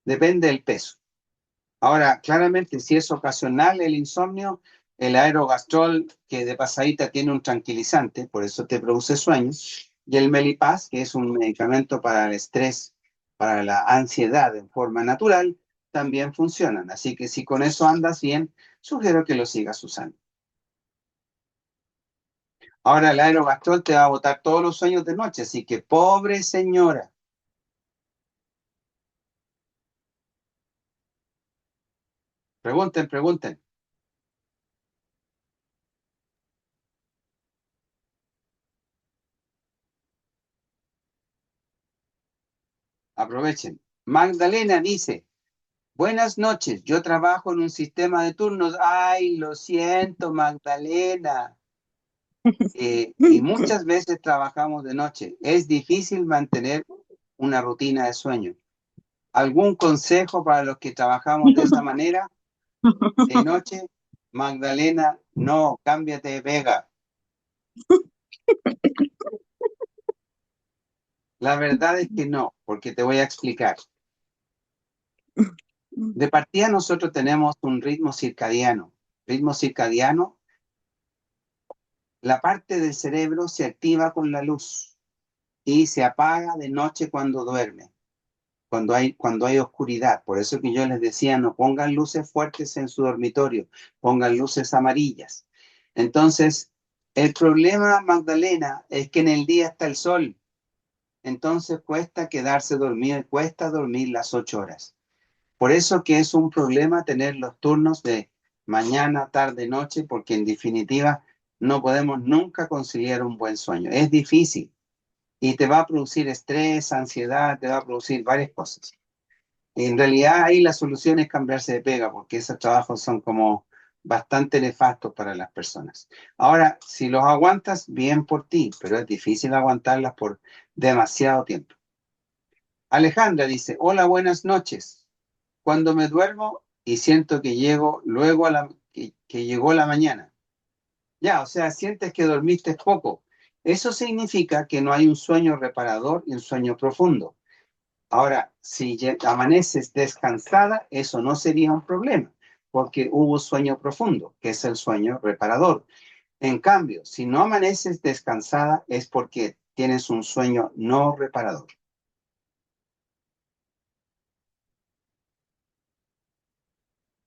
Depende del peso. Ahora, claramente, si es ocasional el insomnio, el aerogastrol, que de pasadita tiene un tranquilizante, por eso te produce sueño, y el Melipaz, que es un medicamento para el estrés, para la ansiedad en forma natural, también funcionan. Así que si con eso andas bien, sugiero que lo sigas usando. Ahora, el aerogastrol te va a botar todos los sueños de noche, así que pobre señora. Pregunten, pregunten. Aprovechen. Magdalena dice, buenas noches, yo trabajo en un sistema de turnos. Ay, lo siento, Magdalena. Y muchas veces trabajamos de noche. Es difícil mantener una rutina de sueño. ¿Algún consejo para los que trabajamos de esa manera? De noche, Magdalena, no, cámbiate de pega. La verdad es que no, porque te voy a explicar. De partida nosotros tenemos un ritmo circadiano. Ritmo circadiano, la parte del cerebro se activa con la luz y se apaga de noche cuando duerme, cuando hay oscuridad. Por eso que yo les decía, no pongan luces fuertes en su dormitorio, pongan luces amarillas. Entonces, el problema, Magdalena, es que en el día está el sol. Entonces cuesta quedarse dormido y cuesta dormir las 8 horas. Por eso que es un problema tener los turnos de mañana, tarde, noche, porque en definitiva no podemos nunca conciliar un buen sueño. Es difícil y te va a producir estrés, ansiedad, te va a producir varias cosas. En realidad ahí la solución es cambiarse de pega, porque esos trabajos son como bastante nefastos para las personas. Ahora, si los aguantas, bien por ti, pero es difícil aguantarlas por demasiado tiempo. Alejandra dice, hola, buenas noches. Cuando me duermo y siento que llego luego que llegó la mañana. Ya, o sea, sientes que dormiste poco. Eso significa que no hay un sueño reparador y un sueño profundo. Ahora, si amaneces descansada, eso no sería un problema, porque hubo sueño profundo, que es el sueño reparador. En cambio, si no amaneces descansada es porque tienes un sueño no reparador.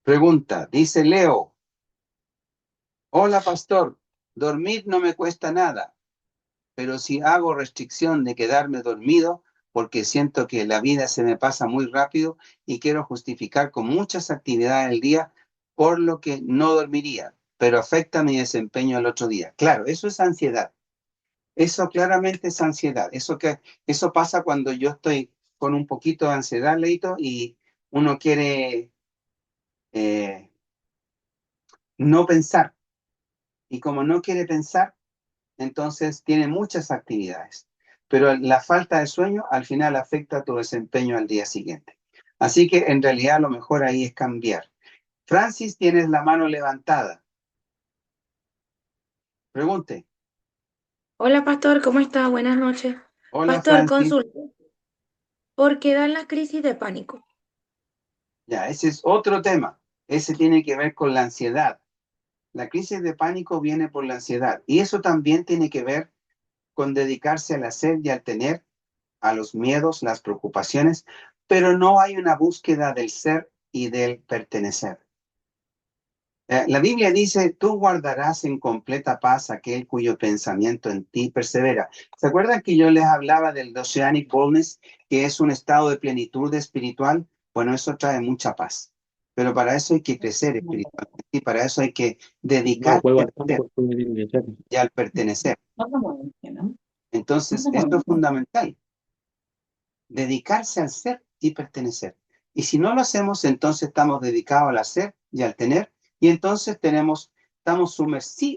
Pregunta, dice Leo. Hola, pastor. Dormir no me cuesta nada, pero si hago restricción de quedarme dormido porque siento que la vida se me pasa muy rápido y quiero justificar con muchas actividades del día por lo que no dormiría, pero afecta mi desempeño el otro día. Claro, eso es ansiedad. Eso claramente es ansiedad. Eso pasa cuando yo estoy con un poquito de ansiedad, Leito, y uno quiere eh, no pensar. Y como no quiere pensar, entonces tiene muchas actividades. Pero la falta de sueño al final afecta tu desempeño al día siguiente. Así que en realidad lo mejor ahí es cambiar. Francis, tienes la mano levantada. Pregunte. Hola, pastor, ¿cómo está? Buenas noches. Hola, Pastor, Francis. consulta. ¿Por qué dan las crisis de pánico? Ya, ese es otro tema. Ese tiene que ver con la ansiedad. La crisis de pánico viene por la ansiedad. Y eso también tiene que ver con dedicarse al hacer y al tener, a los miedos, las preocupaciones, pero no hay una búsqueda del ser y del pertenecer. La Biblia dice, tú guardarás en completa paz aquel cuyo pensamiento en ti persevera. ¿Se acuerdan que yo les hablaba del Oceanic Boldness, que es un estado de plenitud espiritual? Bueno, eso trae mucha paz. Pero para eso hay que crecer espiritualmente y para eso hay que No, dedicarse juego al al campo ser porque me tiene que echar. y al pertenecer. Entonces, esto es fundamental, dedicarse al ser y pertenecer. Y si no lo hacemos, entonces estamos dedicados al hacer y al tener, y entonces estamos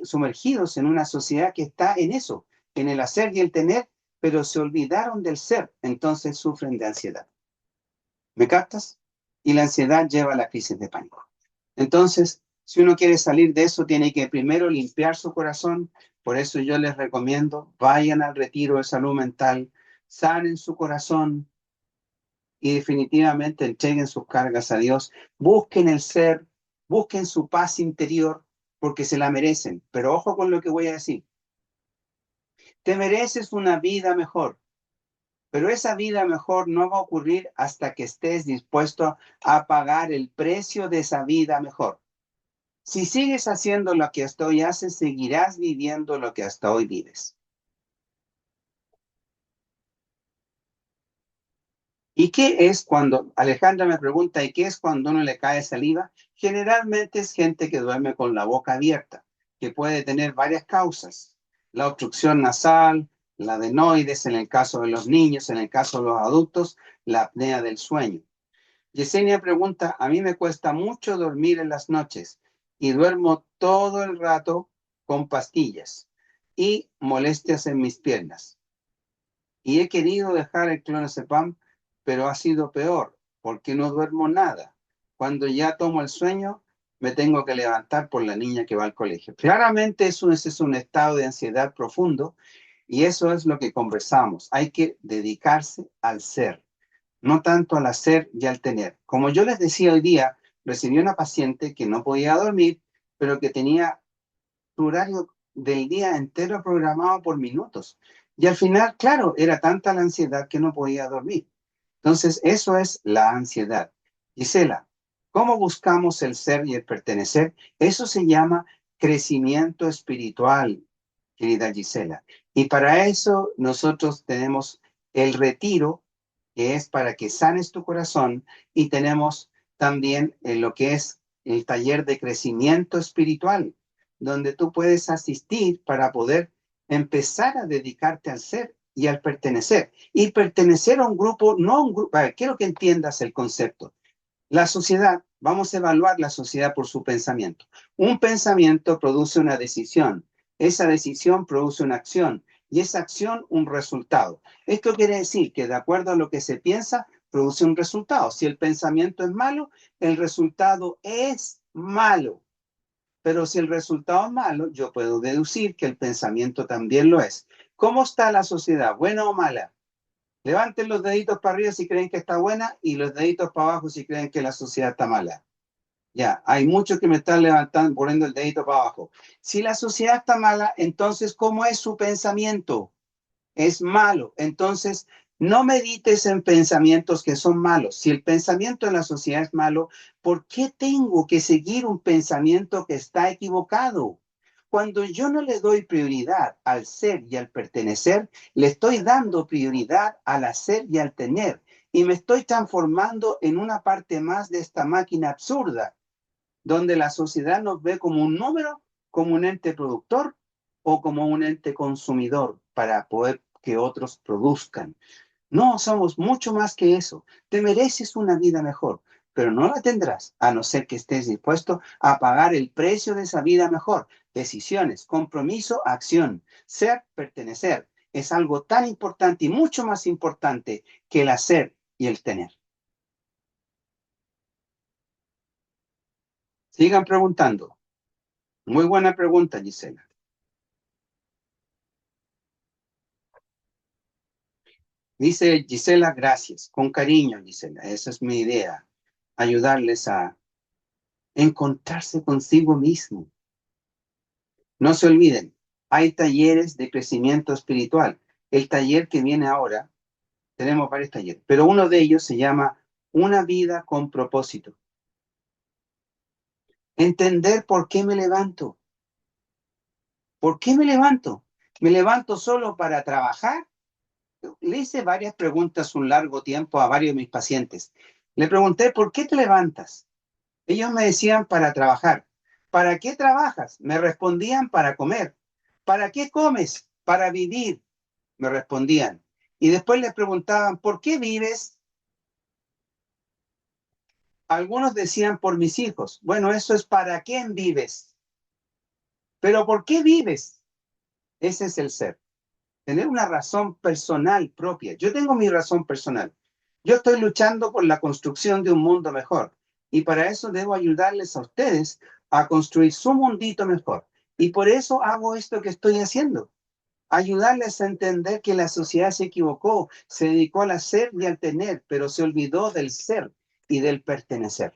sumergidos en una sociedad que está en eso, en el hacer y el tener, pero se olvidaron del ser, entonces sufren de ansiedad. ¿Me captas? Y la ansiedad lleva a la crisis de pánico. Entonces, si uno quiere salir de eso, tiene que primero limpiar su corazón. Por eso yo les recomiendo, vayan al retiro de salud mental, sanen su corazón y definitivamente entreguen sus cargas a Dios. Busquen el ser, busquen su paz interior, porque se la merecen. Pero ojo con lo que voy a decir. Te mereces una vida mejor. Pero esa vida mejor no va a ocurrir hasta que estés dispuesto a pagar el precio de esa vida mejor. Si sigues haciendo lo que hasta hoy haces, seguirás viviendo lo que hasta hoy vives. ¿Y qué es cuando, Alejandra me pregunta, ¿y qué es cuando uno le cae saliva? Generalmente es gente que duerme con la boca abierta, que puede tener varias causas. La obstrucción nasal, la adenoides en el caso de los niños, en el caso de los adultos, la apnea del sueño. Yesenia pregunta, a mí me cuesta mucho dormir en las noches y duermo todo el rato con pastillas y molestias en mis piernas. Y he querido dejar el clonazepam, pero ha sido peor porque no duermo nada. Cuando ya tomo el sueño, me tengo que levantar por la niña que va al colegio. Claramente ese es un estado de ansiedad profundo y eso es lo que conversamos. Hay que dedicarse al ser, no tanto al hacer y al tener. Como yo les decía hoy día, recibí una paciente que no podía dormir, pero que tenía su horario del día entero programado por minutos. Y al final, claro, era tanta la ansiedad que no podía dormir. Entonces, eso es la ansiedad. Gisela, ¿cómo buscamos el ser y el pertenecer? Eso se llama crecimiento espiritual, querida Gisela. Y para eso nosotros tenemos el retiro, que es para que sanes tu corazón, y tenemos también lo que es el taller de crecimiento espiritual, donde tú puedes asistir para poder empezar a dedicarte al ser y al pertenecer. Y pertenecer a un grupo, no a un grupo. A ver, quiero que entiendas el concepto. La sociedad, vamos a evaluar la sociedad por su pensamiento. Un pensamiento produce una decisión, esa decisión produce una acción y esa acción un resultado. Esto quiere decir que de acuerdo a lo que se piensa, produce un resultado. Si el pensamiento es malo, el resultado es malo. Pero si el resultado es malo, yo puedo deducir que el pensamiento también lo es. ¿Cómo está la sociedad? ¿Buena o mala? Levanten los deditos para arriba si creen que está buena y los deditos para abajo si creen que la sociedad está mala. Ya, hay muchos que me están levantando, poniendo el dedito para abajo. Si la sociedad está mala, entonces, ¿cómo es su pensamiento? Es malo. Entonces, no medites en pensamientos que son malos. Si el pensamiento en la sociedad es malo, ¿por qué tengo que seguir un pensamiento que está equivocado? Cuando yo no le doy prioridad al ser y al pertenecer, le estoy dando prioridad al hacer y al tener. Y me estoy transformando en una parte más de esta máquina absurda donde la sociedad nos ve como un número, como un ente productor o como un ente consumidor para poder que otros produzcan. No, somos mucho más que eso. Te mereces una vida mejor, pero no la tendrás a no ser que estés dispuesto a pagar el precio de esa vida mejor. Decisiones, compromiso, acción, ser, pertenecer. Es algo tan importante y mucho más importante que el hacer y el tener. Sigan preguntando. Muy buena pregunta, Gisela. Dice Gisela, gracias. Con cariño, Gisela. Esa es mi idea. Ayudarles a encontrarse consigo mismo. No se olviden, hay talleres de crecimiento espiritual. El taller que viene ahora, tenemos varios talleres, pero uno de ellos se llama Una vida con propósito. Entender por qué me levanto. ¿Por qué me levanto? ¿Me levanto solo para trabajar? Le hice varias preguntas un largo tiempo a varios de mis pacientes. Le pregunté, ¿por qué te levantas? Ellos me decían para trabajar. ¿Para qué trabajas? Me respondían para comer. ¿Para qué comes? Para vivir, me respondían. Y después les preguntaban, ¿por qué vives? Algunos decían por mis hijos. Bueno, eso es para quién vives. Pero ¿por qué vives? Ese es el ser. Tener una razón personal propia. Yo tengo mi razón personal. Yo estoy luchando por la construcción de un mundo mejor. Y para eso debo ayudarles a ustedes a construir su mundito mejor. Y por eso hago esto que estoy haciendo. Ayudarles a entender que la sociedad se equivocó, se dedicó al hacer y al tener, pero se olvidó del ser y del pertenecer.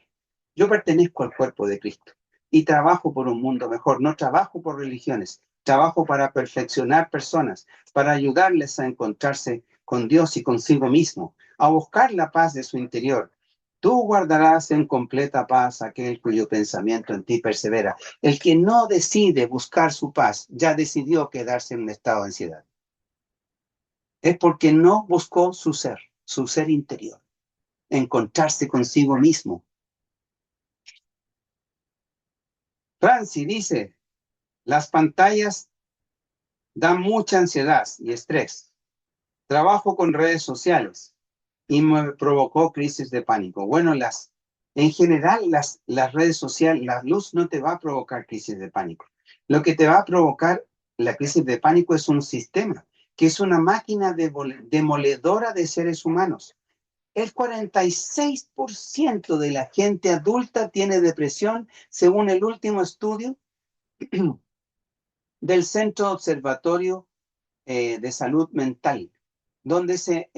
Yo pertenezco al cuerpo de Cristo y trabajo por un mundo mejor. No trabajo por religiones, trabajo para perfeccionar personas, para ayudarles a encontrarse con Dios y consigo mismo, a buscar la paz de su interior. Tú guardarás en completa paz aquel cuyo pensamiento en ti persevera. El que no decide buscar su paz ya decidió quedarse en un estado de ansiedad. Es porque no buscó su ser interior, encontrarse consigo mismo. Franci dice, las pantallas dan mucha ansiedad y estrés. Trabajo con redes sociales y me provocó crisis de pánico. Bueno, en general las redes sociales, la luz no te va a provocar crisis de pánico. Lo que te va a provocar la crisis de pánico es un sistema, que es una máquina demoledora de seres humanos. El 46% de la gente adulta tiene depresión, según el último estudio del Centro Observatorio de Salud Mental, donde se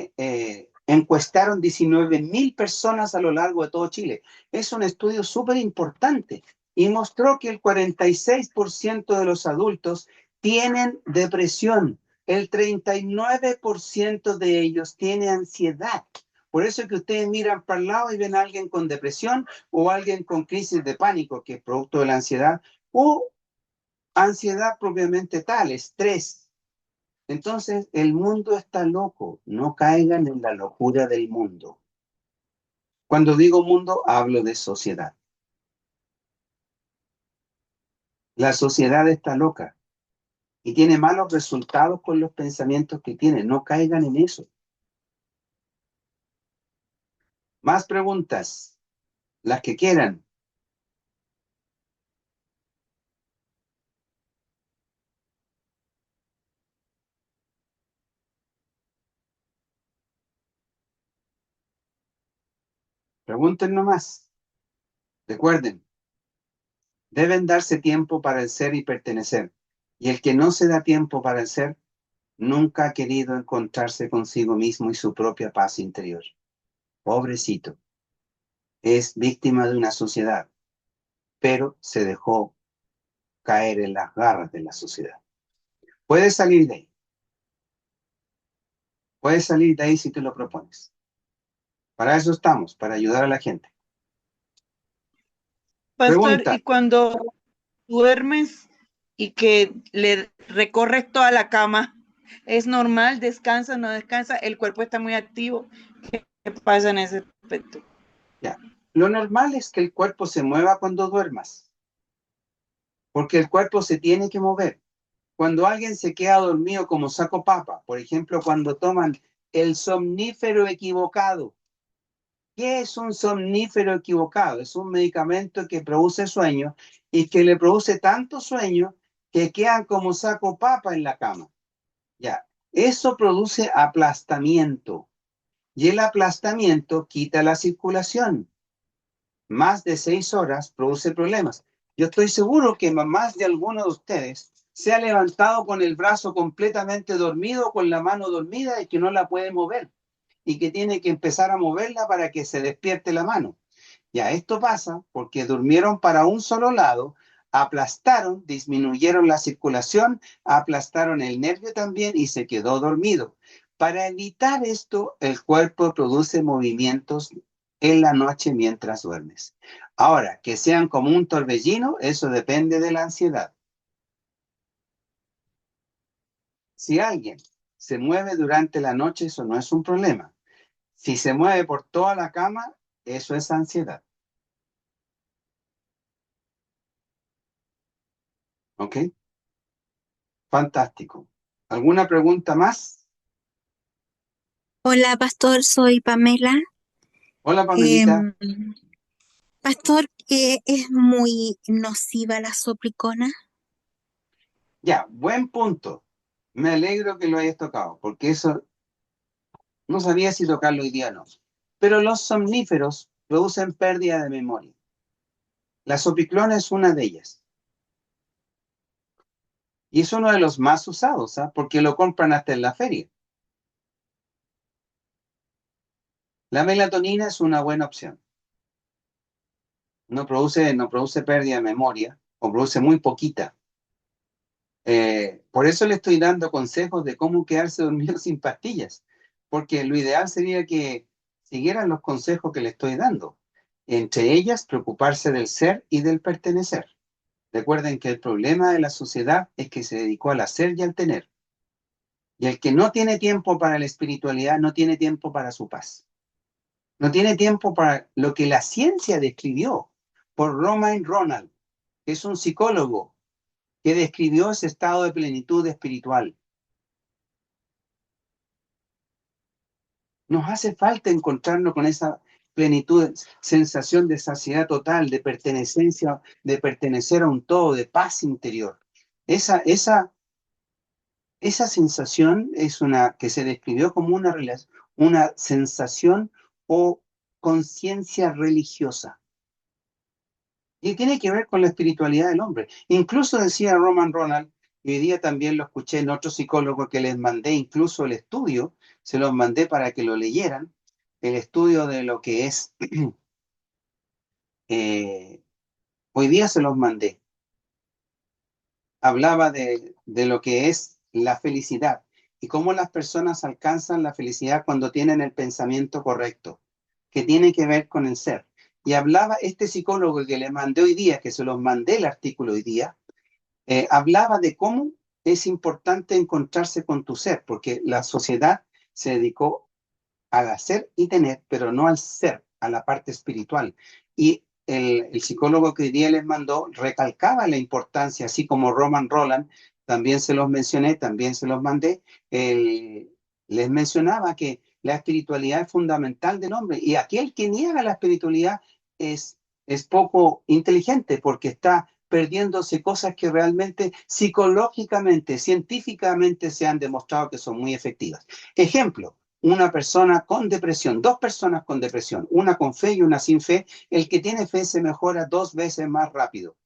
encuestaron 19.000 personas a lo largo de todo Chile. Es un estudio súper importante y mostró que el 46% de los adultos tienen depresión. El 39% de ellos tiene ansiedad. Por eso es que ustedes miran para el lado y ven a alguien con depresión o alguien con crisis de pánico, que es producto de la ansiedad, o ansiedad propiamente tal, estrés. Entonces, el mundo está loco. No caigan en la locura del mundo. Cuando digo mundo, hablo de sociedad. La sociedad está loca y tiene malos resultados con los pensamientos que tiene. No caigan en eso. Más preguntas, las que quieran. Pregunten nomás. Recuerden, deben darse tiempo para el ser y pertenecer. Y el que no se da tiempo para el ser, nunca ha querido encontrarse consigo mismo y su propia paz interior. Pobrecito. Es víctima de una sociedad. pero se dejó caer en las garras de la sociedad. Puedes salir de ahí. Puedes salir de ahí si te lo propones. Para eso estamos, para ayudar a la gente. Pastor, Pregunta. y cuando duermes y que le recorres toda la cama, ¿es normal? ¿Descansa, no descansa? ¿El cuerpo está muy activo? ¿Qué pasa en ese aspecto? Ya. Lo normal es que el cuerpo se mueva cuando duermas, porque el cuerpo se tiene que mover. Cuando alguien se queda dormido como saco papa, por ejemplo, cuando toman el somnífero equivocado. ¿Qué es un somnífero equivocado? Es un medicamento que produce sueño y que le produce tanto sueño que quedan como saco papa en la cama. Ya, eso produce aplastamiento y el aplastamiento quita la circulación. Más de 6 horas produce problemas. Yo estoy seguro que más de alguno de ustedes se ha levantado con el brazo completamente dormido, con la mano dormida y que no la puede mover y que tiene que empezar a moverla para que se despierte la mano. Ya, esto pasa porque durmieron para un solo lado, aplastaron, disminuyeron la circulación, aplastaron el nervio también y se quedó dormido. Para evitar esto, el cuerpo produce movimientos en la noche mientras duermes. Ahora, que sean como un torbellino, eso depende de la ansiedad. Si alguien se mueve durante la noche, eso no es un problema. Si se mueve por toda la cama, eso es ansiedad. ¿Ok? Fantástico. ¿Alguna pregunta más? Hola, pastor, soy Pamela. Hola, Pamelita. Pastor, ¿es muy nociva la soplicona? Ya, buen punto. Me alegro que lo hayas tocado, porque eso no sabía si tocarlo hoy día o no. Pero los somníferos producen pérdida de memoria. La sopiclona es una de ellas. Y es uno de los más usados, ¿sabes? Porque lo compran hasta en la feria. La melatonina es una buena opción. No produce pérdida de memoria, o produce muy poquita. Por eso le estoy dando consejos de cómo quedarse dormido sin pastillas, porque lo ideal sería que siguieran los consejos que le estoy dando. Entre ellas, preocuparse del ser y del pertenecer. Recuerden que el problema de la sociedad es que se dedicó al hacer y al tener. Y el que no tiene tiempo para la espiritualidad no tiene tiempo para su paz. No tiene tiempo para lo que la ciencia describió por Romain Ronald, que es un psicólogo que describió ese estado de plenitud espiritual. Nos hace falta encontrarnos con esa plenitud, sensación de saciedad total, de pertenencia, de pertenecer a un todo, de paz interior. Esa sensación es una que se describió como una sensación o conciencia religiosa. Y tiene que ver con la espiritualidad del hombre. Incluso decía Roman Ronald, y hoy día también lo escuché en otro psicólogo que les mandé, incluso el estudio, se los mandé para que lo leyeran, el estudio de lo que es, hoy día se los mandé, hablaba de lo que es la felicidad y cómo las personas alcanzan la felicidad cuando tienen el pensamiento correcto, que tiene que ver con el ser. Y hablaba este psicólogo que le mandé hoy día, que se los mandé el artículo hoy día, hablaba de cómo es importante encontrarse con tu ser, porque la sociedad se dedicó al hacer y tener, pero no al ser, a la parte espiritual. Y el psicólogo que hoy día les mandó recalcaba la importancia, así como Roman Roland, también se los mencioné, también se los mandé, les mencionaba que la espiritualidad es fundamental del hombre y aquel que niega la espiritualidad es poco inteligente porque está perdiéndose cosas que realmente psicológicamente, científicamente se han demostrado que son muy efectivas. Ejemplo, una persona con depresión, 2 personas con depresión, una con fe y una sin fe, el que tiene fe se mejora 2 veces más rápido.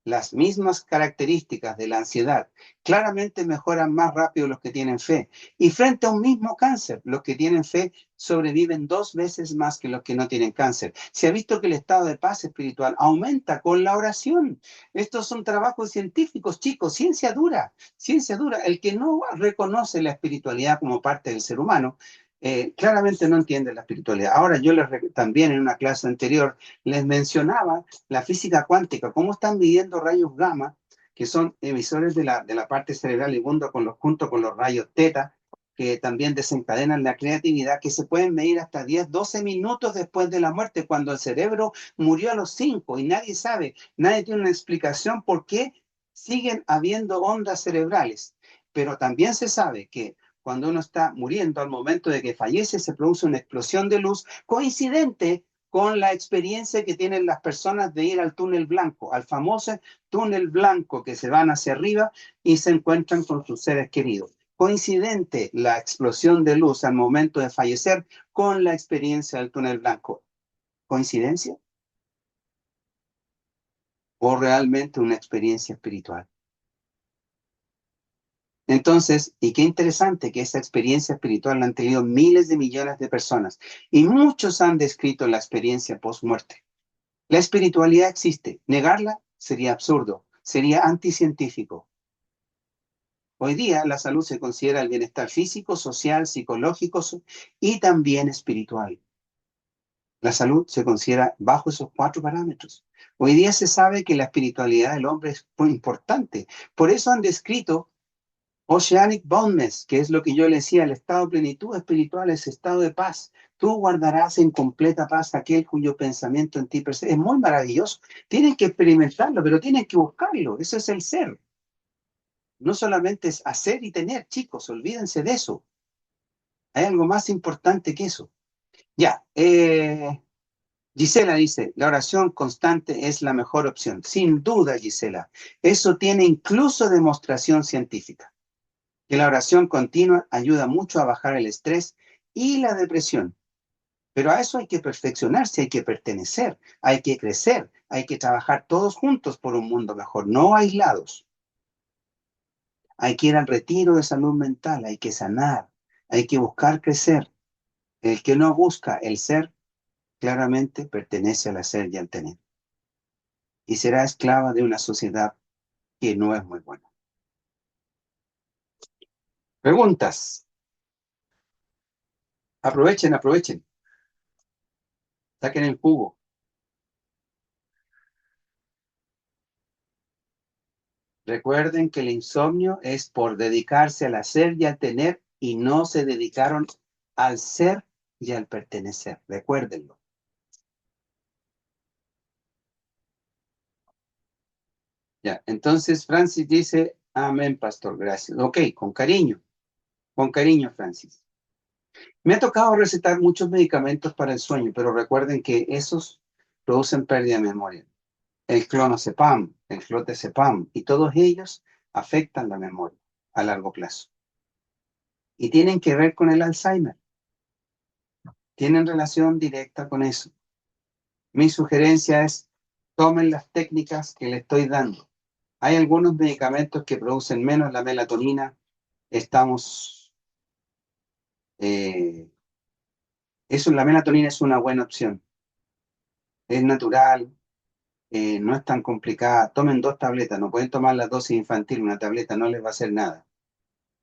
las mismas características de la ansiedad, claramente mejoran más rápido los que tienen fe. Y frente a un mismo cáncer, los que tienen fe sobreviven 2 veces más que los que no tienen cáncer. Se ha visto que el estado de paz espiritual aumenta con la oración. Estos son trabajos científicos, chicos, ciencia dura, ciencia dura. El que no reconoce la espiritualidad como parte del ser humano, claramente no entiende la espiritualidad. Ahora, yo también en una clase anterior les mencionaba la física cuántica, cómo están midiendo rayos gamma, que son emisores de la parte cerebral y junto con los rayos teta, que también desencadenan la creatividad, que se pueden medir hasta 10, 12 minutos después de la muerte, cuando el cerebro murió a los 5 y nadie sabe, nadie tiene una explicación por qué siguen habiendo ondas cerebrales. Pero también se sabe que cuando uno está muriendo, al momento de que fallece, se produce una explosión de luz coincidente con la experiencia que tienen las personas de ir al túnel blanco, al famoso túnel blanco, que se van hacia arriba y se encuentran con sus seres queridos. Coincidente la explosión de luz al momento de fallecer con la experiencia del túnel blanco. ¿Coincidencia? ¿O realmente una experiencia espiritual? Entonces, y qué interesante que esa experiencia espiritual la han tenido miles de millones de personas y muchos han descrito la experiencia post-muerte. La espiritualidad existe, negarla sería absurdo, sería anticientífico. Hoy día la salud se considera el bienestar físico, social, psicológico y también espiritual. La salud se considera bajo esos 4 parámetros. Hoy día se sabe que la espiritualidad del hombre es muy importante. Por eso han descrito Oceanic Boundness, que es lo que yo le decía, el estado de plenitud espiritual es estado de paz. Tú guardarás en completa paz aquel cuyo pensamiento en ti persiste. Es muy maravilloso. Tienen que experimentarlo, pero tienen que buscarlo. Eso es el ser. No solamente es hacer y tener, chicos, olvídense de eso. Hay algo más importante que eso. Ya, Gisela dice, la oración constante es la mejor opción. Sin duda, Gisela. Eso tiene incluso demostración científica. Que la oración continua ayuda mucho a bajar el estrés y la depresión. Pero a eso hay que perfeccionarse, hay que pertenecer, hay que crecer, hay que trabajar todos juntos por un mundo mejor, no aislados. Hay que ir al retiro de salud mental, hay que sanar, hay que buscar crecer. El que no busca el ser, claramente pertenece al hacer y al tener. Y será esclava de una sociedad que no es muy buena. Preguntas. Aprovechen, aprovechen. Saquen el jugo. Recuerden que el insomnio es por dedicarse al hacer y al tener y no se dedicaron al ser y al pertenecer. Recuérdenlo. Ya, entonces Francis dice, amén, pastor, gracias. Ok, con cariño, Francis. Me ha tocado recetar muchos medicamentos para el sueño, pero recuerden que esos producen pérdida de memoria. El clonazepam, el clotazepam, y todos ellos afectan la memoria a largo plazo. Y tienen que ver con el Alzheimer. Tienen relación directa con eso. Mi sugerencia es, tomen las técnicas que le estoy dando. Hay algunos medicamentos que producen menos la melatonina. La melatonina es una buena opción. Es natural, no es tan complicada. Tomen 2 tabletas, no pueden tomar la dosis infantil, una tableta no les va a hacer nada.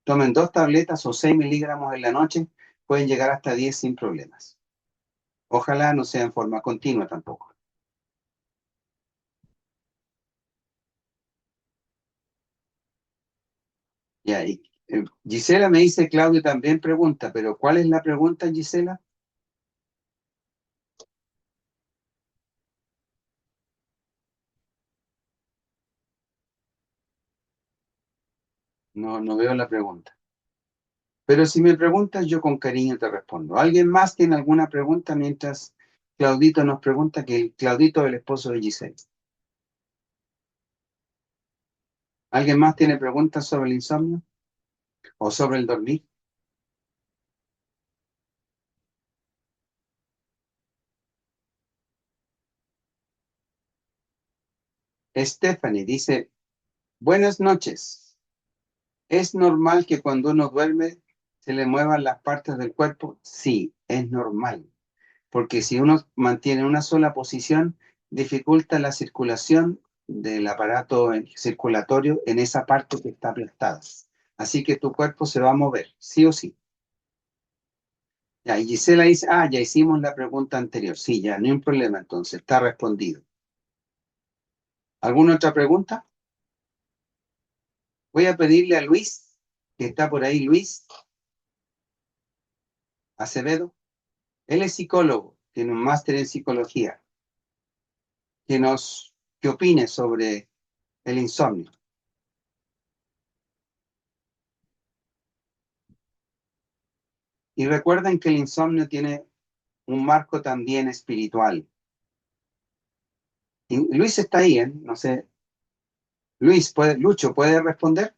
Tomen 2 tabletas o 6 miligramos en la noche, pueden llegar hasta 10 sin problemas. Ojalá no sea en forma continua tampoco. Ya, y Gisela me dice, Claudio también pregunta, pero ¿cuál es la pregunta, Gisela? No veo la pregunta. Pero si me preguntas, yo con cariño te respondo. ¿Alguien más tiene alguna pregunta mientras Claudito nos pregunta? Que Claudito es el esposo de Gisela. ¿Alguien más tiene preguntas sobre el insomnio? ¿O sobre el dormir? Stephanie dice, buenas noches. ¿Es normal que cuando uno duerme se le muevan las partes del cuerpo? Sí, es normal. Porque si uno mantiene una sola posición, dificulta la circulación del aparato circulatorio en esa parte que está aplastada. Así que tu cuerpo se va a mover, sí o sí. Ya, y Gisela dice, ya hicimos la pregunta anterior. Sí, ya, no hay un problema entonces, está respondido. ¿Alguna otra pregunta? Voy a pedirle a Luis, que está por ahí, Luis Acevedo. Él es psicólogo, tiene un máster en psicología, que opine sobre el insomnio. Y recuerden que el insomnio tiene un marco también espiritual. Y Luis está ahí, ¿eh? No sé. Luis, Lucho, ¿puede responder?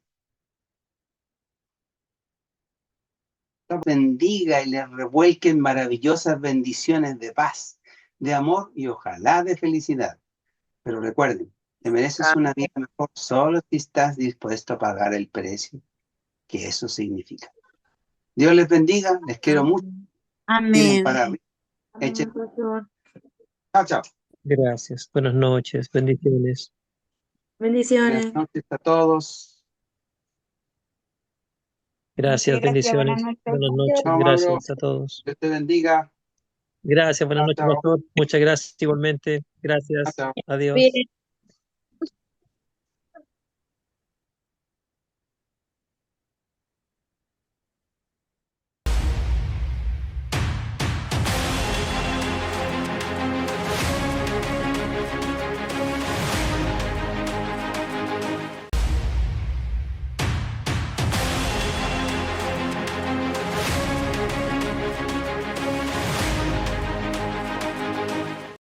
Dios bendiga y le revuelquen maravillosas bendiciones de paz, de amor y ojalá de felicidad. Pero recuerden, te mereces una vida mejor solo si estás dispuesto a pagar el precio que eso significa. Dios les bendiga, les quiero mucho. Tienen Amén. para Amén, pastor. Chao, chao. Gracias. Buenas noches. Bendiciones. Bendiciones. Buenas noches a todos. Gracias. Bendiciones. Buenas noches. Chao, Mauro. Gracias a todos. Dios te bendiga. Gracias. Buenas Chao, noches, chao. pastor. Muchas gracias igualmente. Gracias. Chao, chao. Adiós. Bien.